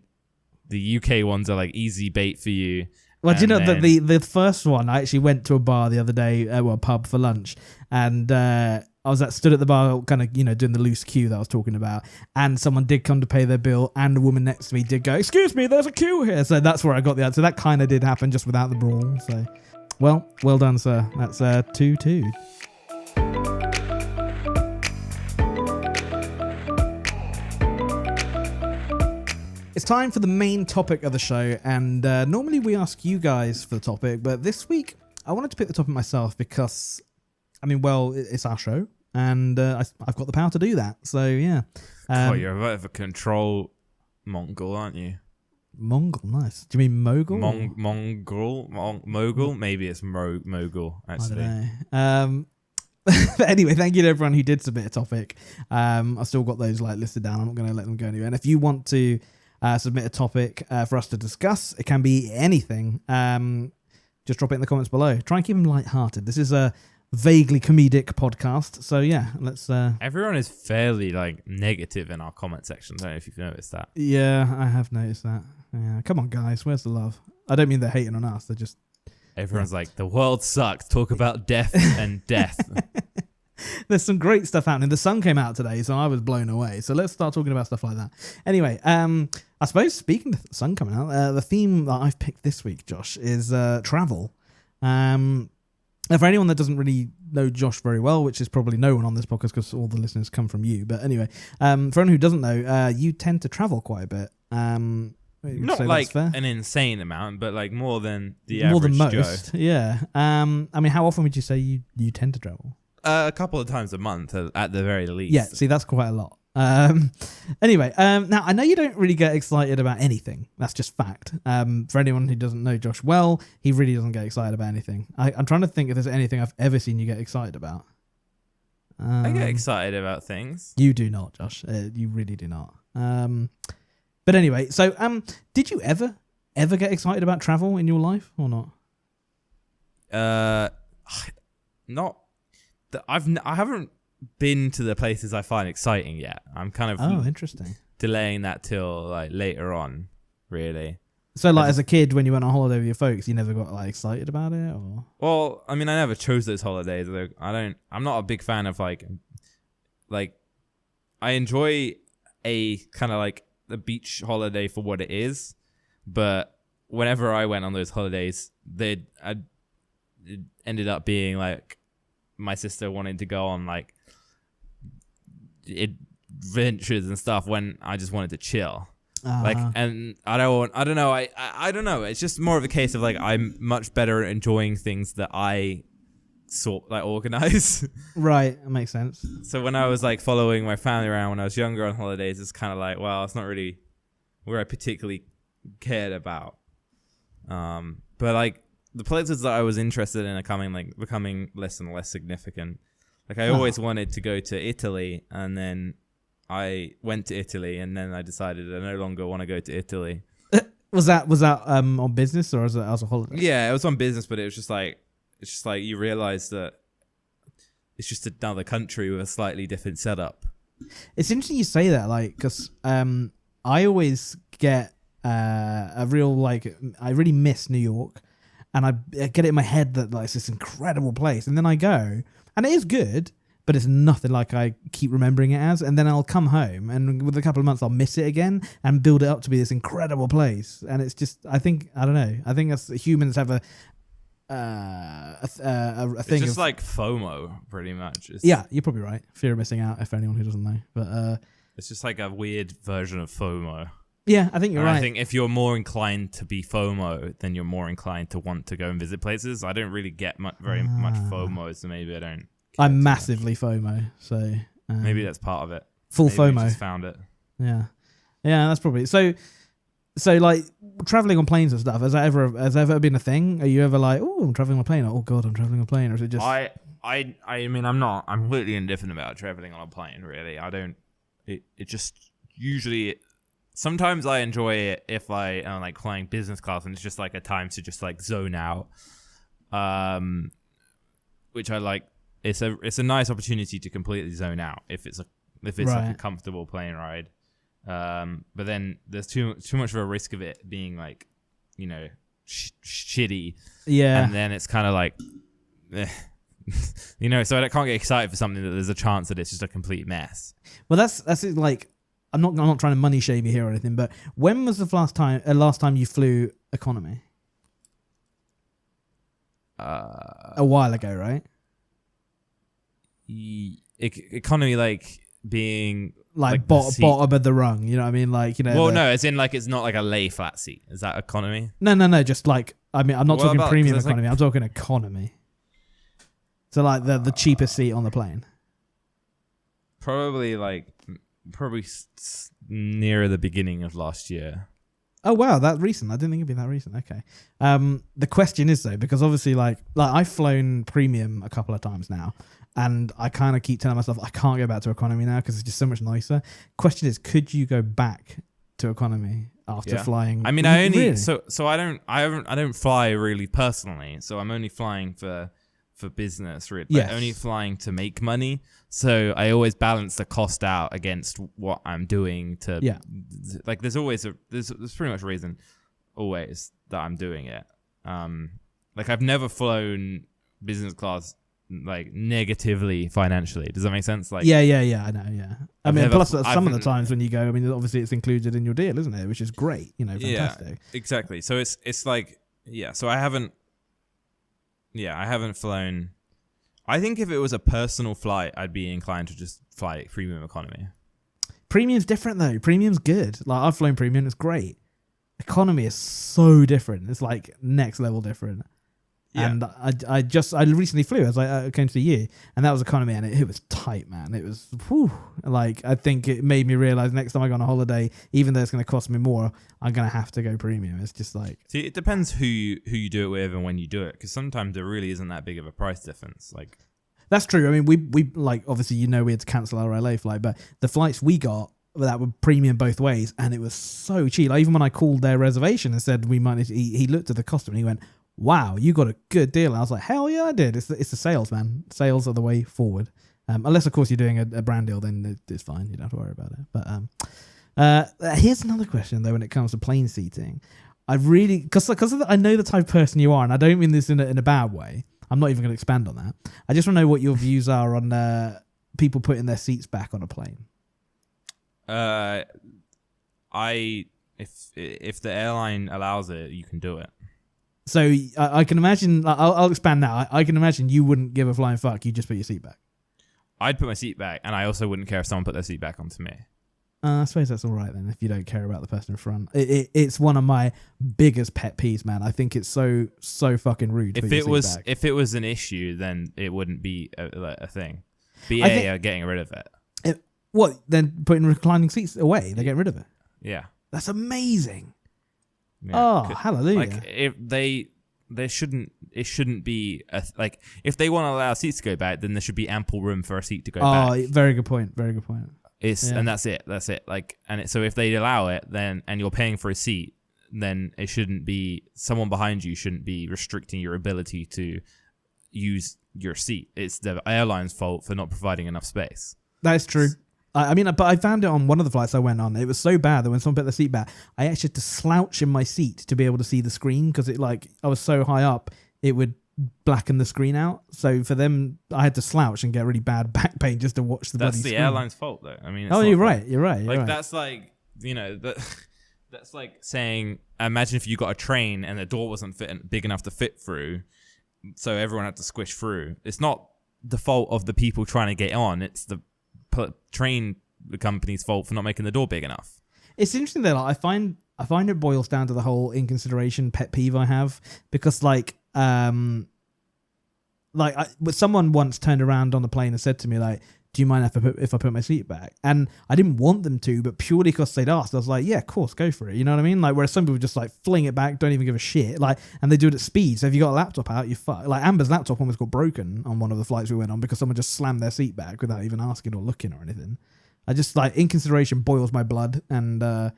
the UK ones are like easy bait for you. Well, do you know that the first one, I actually went to a bar the other day, a pub for lunch, and I was stood at the bar, kind of, doing the loose queue that I was talking about, and someone did come to pay their bill, and the woman next to me did go, "Excuse me, there's a queue here." So that's where I got the answer. That kind of did happen just without the brawl. So, well done, sir. That's 2-2. It's time for the main topic of the show, and normally we ask you guys for the topic, but this week I wanted to pick the topic myself because, it's our show, and I've got the power to do that. So yeah. You're a bit of a control Mongol, aren't you? Mongol, nice. Do you mean mogul? Mogul? Maybe it's mogul, actually. I don't know. But anyway, thank you to everyone who did submit a topic. I've still got those listed down. I'm not going to let them go anywhere. And if you want to submit a topic for us to discuss, it can be anything. Just drop it in the comments below. Try and keep them lighthearted. This is a vaguely comedic podcast, so yeah, let's. Everyone is fairly negative in our comment section. I don't know if you've noticed that. Yeah, I have noticed that. Yeah, come on, guys, where's the love? I don't mean they're hating on us. They're just. Everyone's like, the world sucks. Talk about death and death. There's some great stuff happening. The sun came out today, so I was blown away. So let's start talking about stuff like that. Anyway, I suppose speaking of the sun coming out, the theme that I've picked this week, Josh, is travel. For anyone that doesn't really know Josh very well, which is probably no one on this podcast because all the listeners come from you. But anyway, for anyone who doesn't know, you tend to travel quite a bit. Not like an insane amount, but more than the average more than most. Joe. Yeah. How often would you say you tend to travel? A couple of times a month at the very least. Yeah, see, that's quite a lot. Anyway, now I know you don't really get excited about anything. That's just fact. For anyone who doesn't know Josh well, he really doesn't get excited about anything. I'm trying to think if there's anything I've ever seen you get excited about. I get excited about things. You do not, Josh. You really do not. But anyway, so did you ever get excited about travel in your life or not? Not. I haven't been to the places I find exciting yet. I'm kind of interesting. Delaying that till later on, really. So as a kid when you went on holiday with your folks, you never got excited about it, or? Well, I never chose those holidays. I'm not a big fan of I enjoy a kind of the beach holiday for what it is, but whenever I went on those holidays, it ended up being my sister wanted to go on adventures and stuff when I just wanted to chill. Like, and I don't know. I don't know. It's just more of a case of like I'm much better at enjoying things that I organize. Right, that makes sense. So when I was like following my family around when I was younger on holidays, it's kind of like, well, it's not really where I particularly cared about. But like the places that I was interested in are becoming less and less significant. Like I always wanted to go to Italy, and then I went to Italy, and then I decided I no longer want to go to Italy. Was that on business or as a holiday? Yeah, it was on business, but it's just like you realize that it's just another country with a slightly different setup. It's interesting you say that, like, because I always get I really miss New York, and I get it in my head that like it's this incredible place, and then I go, and it is good, but it's nothing like I keep remembering it as. And then I'll come home, and with a couple of months, I'll miss it again and build it up to be this incredible place. And it's just, I think that's humans have a thing. It's just like FOMO, pretty much. Yeah, you're probably right. Fear of missing out, if anyone who doesn't know. But it's just like a weird version of FOMO. Yeah, I think you're right. I think if you're more inclined to be FOMO, then you're more inclined to want to go and visit places. I don't really get very much FOMO, so maybe I don't. I'm massively FOMO, so maybe that's part of it. Full maybe FOMO. I just found it. Yeah, that's probably so. Like traveling on planes and stuff, has that ever been a thing? Are you ever like, oh, I'm traveling on a plane? Oh God, I'm traveling on a plane, or is it just? I mean, I'm completely indifferent about traveling on a plane. Really, I don't. It just usually. Sometimes I enjoy it if I am like flying business class, and it's just like a time to just like zone out. Which I like. It's a nice opportunity to completely zone out if it's like a comfortable plane ride. But then there's too much of a risk of it being like, you know, shitty. Yeah. And then it's kind of like, you know, so I can't get excited for something that there's a chance that it's just a complete mess. Well, that's it. Like, I'm not trying to money shame you here or anything, but when was the last time you flew economy? A while ago, right? Economy, like being like bottom of the rung, you know what I mean? Like, you know. Well, no, as in like it's not like a lay flat seat. Is that economy? No. Just like, I mean, I'm not talking premium economy. I'm talking economy. So like the cheapest seat on the plane. Probably near the beginning of last year. Oh wow, that recent. I didn't think it'd be that recent. Okay. The question is though, because obviously like I've flown premium a couple of times now, and I kind of keep telling myself I can't go back to economy now because it's just so much nicer. Question is, could you go back to economy after flying? I mean, I only really? so I don't fly really personally, so I'm only flying for business, really. Yes. Only flying to make money. So I always balance the cost out against what I'm doing to like there's pretty much a reason always that I'm doing it. Like I've never flown business class like negatively financially. Does that make sense? Like yeah, I know, yeah. I mean, plus some of the times when you go, I mean, obviously it's included in your deal, isn't it? Which is great, you know, fantastic. Yeah, exactly. So it's like so I haven't flown. I think if it was a personal flight, I'd be inclined to just fly premium economy. Premium's different though. Premium's good. Like I've flown premium, it's great. Economy is so different. It's like next level different. Yeah. And I recently flew as I came to the year, and that was economy, and it was tight, man. It was like I think it made me realize next time I go on a holiday, even though it's going to cost me more, I'm going to have to go premium. It's just like it depends who you do it with and when you do it, because sometimes there really isn't that big of a price difference. Like that's true. I mean, we like obviously we had to cancel our LA flight, but the flights we got that were premium both ways, and it was so cheap. Like even when I called their reservation and said we might, he looked at the cost and he went, wow, you got a good deal. And I was like, hell yeah, I did. It's the sales, man. Sales are the way forward. Unless, of course, you're doing a brand deal, then it's fine. You don't have to worry about it. But here's another question, though, when it comes to plane seating. I really, because I know the type of person you are, and I don't mean this in a bad way. I'm not even going to expand on that. I just want to know what your views are on people putting their seats back on a plane. If the airline allows it, you can do it. So I can imagine, I'll expand now. I can imagine you wouldn't give a flying fuck. You just put your seat back. I'd put my seat back, and I also wouldn't care if someone put their seat back onto me. I suppose that's all right then if you don't care about the person in front. It's one of my biggest pet peeves, man. I think it's so fucking rude. If it was an issue, then it wouldn't be a thing. BA are getting rid of it. What? Then putting reclining seats away? They're getting rid of it. Yeah, that's amazing. Yeah. Oh, hallelujah! Like if there shouldn't be if they want to allow seats to go back, then there should be ample room for a seat to go back. Oh, very good point. Very good point. And that's it. Like, so if they allow it, then and you're paying for a seat, then it shouldn't be someone behind you shouldn't be restricting your ability to use your seat. It's the airline's fault for not providing enough space. That is true. I mean, but I found it on one of the flights I went on. It was so bad that when someone put the seat back, I actually had to slouch in my seat to be able to see the screen because I was so high up, it would blacken the screen out. So for them, I had to slouch and get really bad back pain just to watch the bloody screen. That's the airline's fault, though. I mean, you're right. You're right. That's like, that's like saying, imagine if you got a train and the door wasn't big enough to fit through, so everyone had to squish through. It's not the fault of the people trying to get on. It's the train company's fault for not making the door big enough. It's interesting that I find it boils down to the whole inconsideration pet peeve I have because someone once turned around on the plane and said to me like, do you mind if I put my seat back? And I didn't want them to, but purely because they'd asked, I was like, yeah, of course, go for it. You know what I mean? Like, whereas some people just like fling it back, don't even give a shit. Like, and they do it at speed. So if you got a laptop out, you fuck. Like Amber's laptop almost got broken on one of the flights we went on because someone just slammed their seat back without even asking or looking or anything. I just like inconsideration boils my blood, and I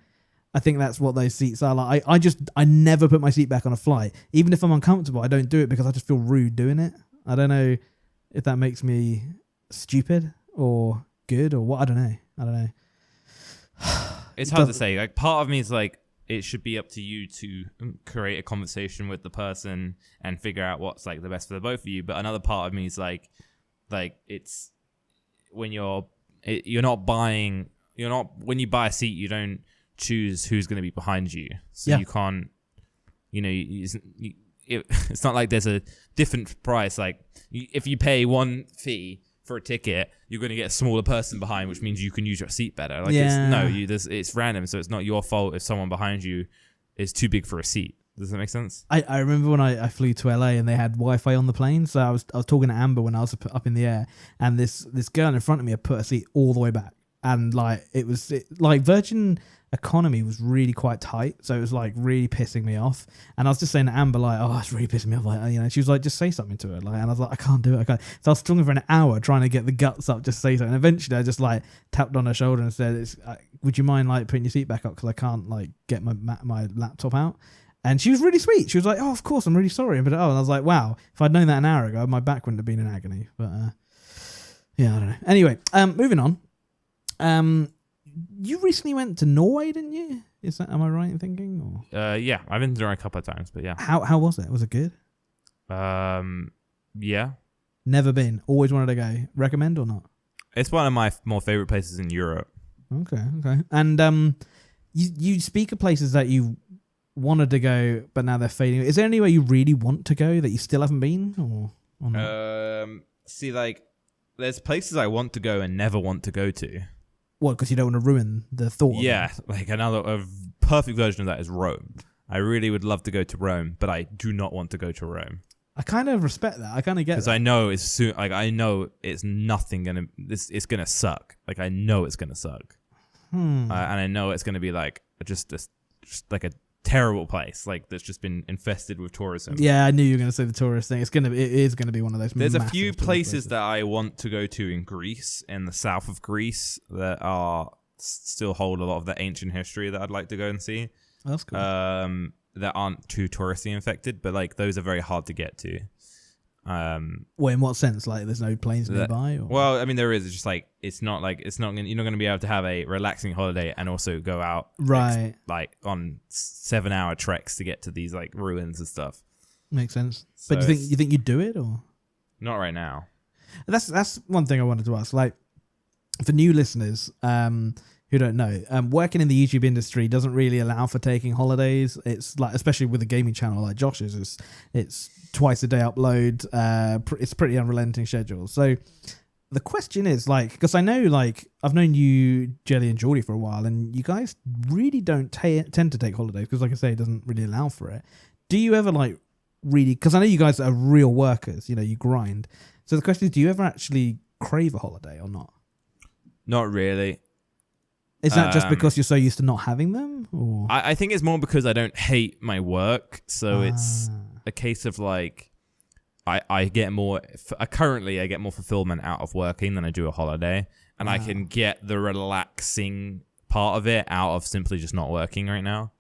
think that's what those seats are. Like, I never put my seat back on a flight, even if I'm uncomfortable. I don't do it because I just feel rude doing it. I don't know if that makes me stupid or good or what. I don't know. It's hard to say. Like, part of me is like, it should be up to you to create a conversation with the person and figure out what's like the best for the both of you. But another part of me is like it's when when you buy a seat, you don't choose who's going to be behind you. So you can't, it's not like there's a different price. Like if you pay one fee for a ticket, you're going to get a smaller person behind, which means you can use your seat better. Like it's random. So it's not your fault if someone behind you is too big for a seat. Does that make sense? I remember when I flew to LA and they had Wi-Fi on the plane. So I was talking to Amber when I was up in the air, and this girl in front of me had put a seat all the way back, and like Virgin Economy was really quite tight, so it was like really pissing me off. And I was just saying to Amber like, oh, it's really pissing me off. Like, she was like, just say something to her. Like, and I was like, I can't do it. So I was talking for an hour trying to get the guts up, just say something. And eventually I just like tapped on her shoulder and said, would you mind like putting your seat back up because I can't like get my laptop out. And she was really sweet. She was like, oh, of course, I'm really sorry. And I was like, wow, if I'd known that an hour ago, my back wouldn't have been in agony. But yeah, I don't know. Anyway, moving on. You recently went to Norway, didn't you? Am I right in thinking? Or? Yeah, I've been there a couple of times, but yeah. How was it? Was it good? Yeah. Never been. Always wanted to go. Recommend or not? It's one of my more favorite places in Europe. Okay. And you speak of places that you wanted to go, but now they're fading. Is there anywhere you really want to go that you still haven't been, or not? See, like, there's places I want to go and never want to go to. What? Because you don't want to ruin the thought. Yeah, like a perfect version of that is Rome. I really would love to go to Rome, but I do not want to go to Rome. I kind of respect that. I kind of get because I know it's soon. Like I know it's nothing gonna. It's gonna suck. Like I know it's gonna suck. And I know it's gonna be like just like a terrible place, like that's just been infested with tourism. Yeah, I knew you were going to say the tourist thing. It is going to be one of those. There's a few places that I want to go to in Greece, in the south of Greece, that are still hold a lot of the ancient history that I'd like to go and see. Oh, that's cool. That aren't too touristy infected, but like those are very hard to get to. Well, in what sense? Like, there's no planes nearby? Or? Well, I mean, there is. It's just like you're not going to be able to have a relaxing holiday and also go out right like on 7-hour treks to get to these like ruins and stuff. Makes sense. So but you think you'd do it or not right now? That's one thing I wanted to ask. Like, for new listeners who don't know, working in the YouTube industry doesn't really allow for taking holidays. It's like, especially with a gaming channel like Josh's, it's twice a day upload. It's pretty unrelenting schedule. So the question is, like, because I know, like, I've known you, Jelly and Geordie, for a while, and you guys really don't tend to take holidays because, like I say, it doesn't really allow for it. Do you ever, like, really... Because I know you guys are real workers, you know, you grind. So the question is, do you ever actually crave a holiday or not? Not really. Is that just because you're so used to not having them? Or? I think it's more because I don't hate my work. So it's a case of, like... I get more currently I get more fulfillment out of working than I do a holiday, and I can get the relaxing part of it out of simply just not working right now.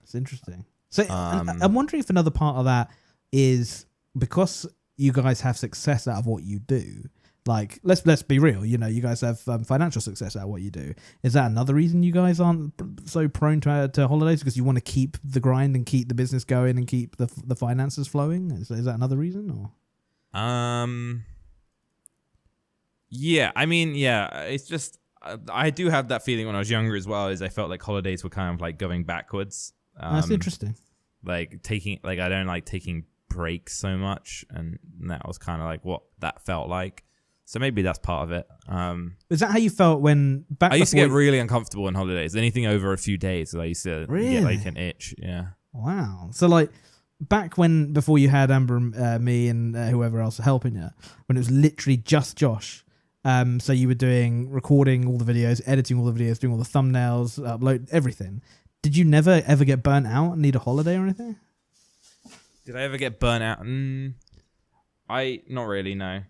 That's interesting. So I'm wondering if another part of that is because you guys have success out of what you do. Like, let's be real, you know, you guys have financial success out of what you do. Is that another reason you guys aren't so prone to holidays? Because you want to keep the grind and keep the business going and keep the finances flowing? Is that another reason? Or? Yeah, I mean, yeah, it's just, I do have that feeling when I was younger as well, is I felt like holidays were kind of like going backwards. That's interesting. Like I don't like taking breaks so much, and that was kind of like what that felt like. So maybe that's part of it. Is that how you felt when back? I used to get really uncomfortable on holidays. Anything over a few days, I used to get like an itch. Yeah. Wow. So like back before you had Amber, me, and whoever else helping you, when it was literally just Josh. So you were recording all the videos, editing all the videos, doing all the thumbnails, upload everything. Did you never ever get burnt out and need a holiday or anything? Did I ever get burnt out? Not really. No.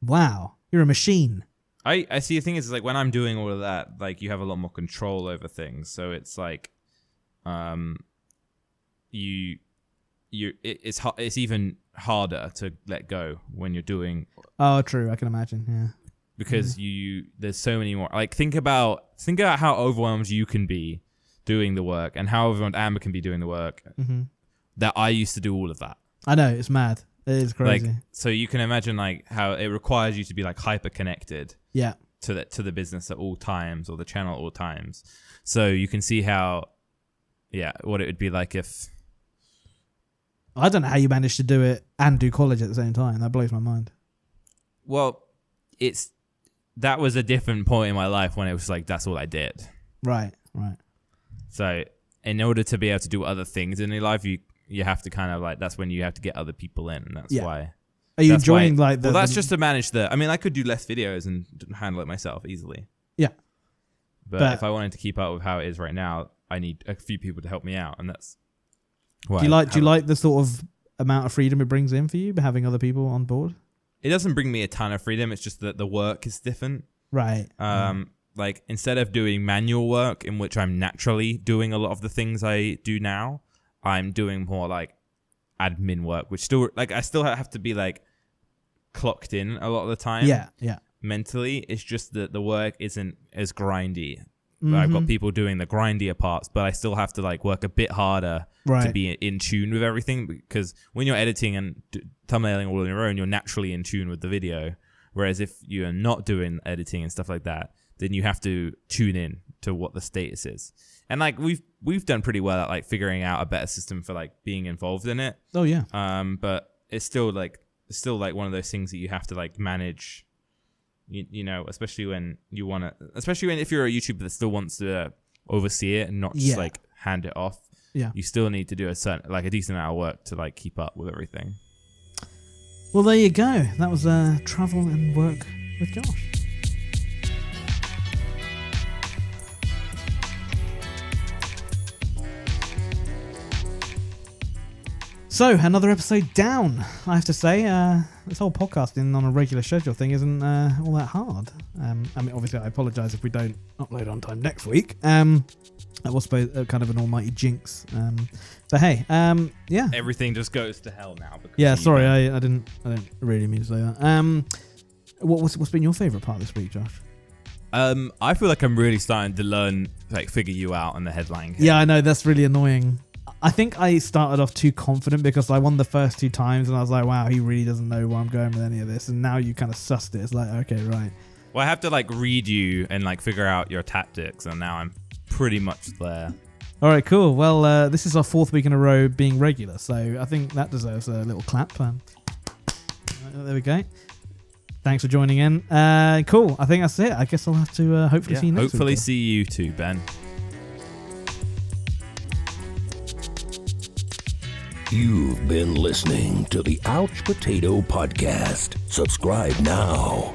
Wow. You're a machine. I see. The thing is like when I'm doing all of that, like you have a lot more control over things. So it's like, it's even harder to let go when you're doing. Oh, true. I can imagine. Yeah. Because there's so many more. Like think about how overwhelmed you can be doing the work, and how overwhelmed Amber can be doing the work. Mm-hmm. That I used to do all of that. I know, it's mad. It is crazy. Like, so you can imagine like how it requires you to be like hyper connected. Yeah. To the business at all times, or the channel at all times. So you can see how, what it would be like if. I don't know how you managed to do it and do college at the same time. That blows my mind. Well, that was a different point in my life when it was like that's all I did. Right. So in order to be able to do other things in your life, you have to kind of like, that's when you have to get other people in, and that's why. Are you enjoying like the... Well, that's just to manage I could do less videos and handle it myself easily. Yeah. But if I wanted to keep up with how it is right now, I need a few people to help me out, and that's why. Do you like the sort of amount of freedom it brings in for you, having other people on board? It doesn't bring me a ton of freedom. It's just that the work is different. Right. Like instead of doing manual work, in which I'm naturally doing a lot of the things I do now, I'm doing more like admin work, which still like I still have to be like clocked in a lot of the time. Yeah. Mentally, it's just that the work isn't as grindy. Mm-hmm. I've got people doing the grindier parts, but I still have to like work a bit harder to be in tune with everything, because when you're editing and thumbnailing all on your own, you're naturally in tune with the video. Whereas if you're not doing editing and stuff like that, then you have to tune in to what the status is. And like we've done pretty well at like figuring out a better system for like being involved in it. Oh yeah. But it's still like one of those things that you have to like manage. You know, especially when if you're a YouTuber that still wants to oversee it and not just like hand it off. Yeah. You still need to do a decent amount of work to like keep up with everything. Well, there you go. That was travel and work with Josh. So, another episode down. I have to say, this whole podcasting on a regular schedule thing isn't all that hard. I mean, obviously, I apologise if we don't upload on time next week. That was kind of an almighty jinx. But hey, yeah. Everything just goes to hell now. Yeah, sorry, I didn't really mean to say that. What's been your favourite part this week, Josh? I feel like I'm really starting to learn, like, figure you out on the headline game. Yeah, I know, that's really annoying. I think I started off too confident because I won the first 2 times and I was like, wow, he really doesn't know where I'm going with any of this. And now you kind of sussed it. It's like, okay, right. Well, I have to like read you and like figure out your tactics, and now I'm pretty much there. All right, cool. Well, this is our 4th week in a row being regular, so I think that deserves a little clap. There we go. Thanks for joining in. Cool. I think that's it. I guess I'll have to hopefully see you next Hopefully week. see you too, Ben. You've been listening to the Ouch Potato Podcast. Subscribe now.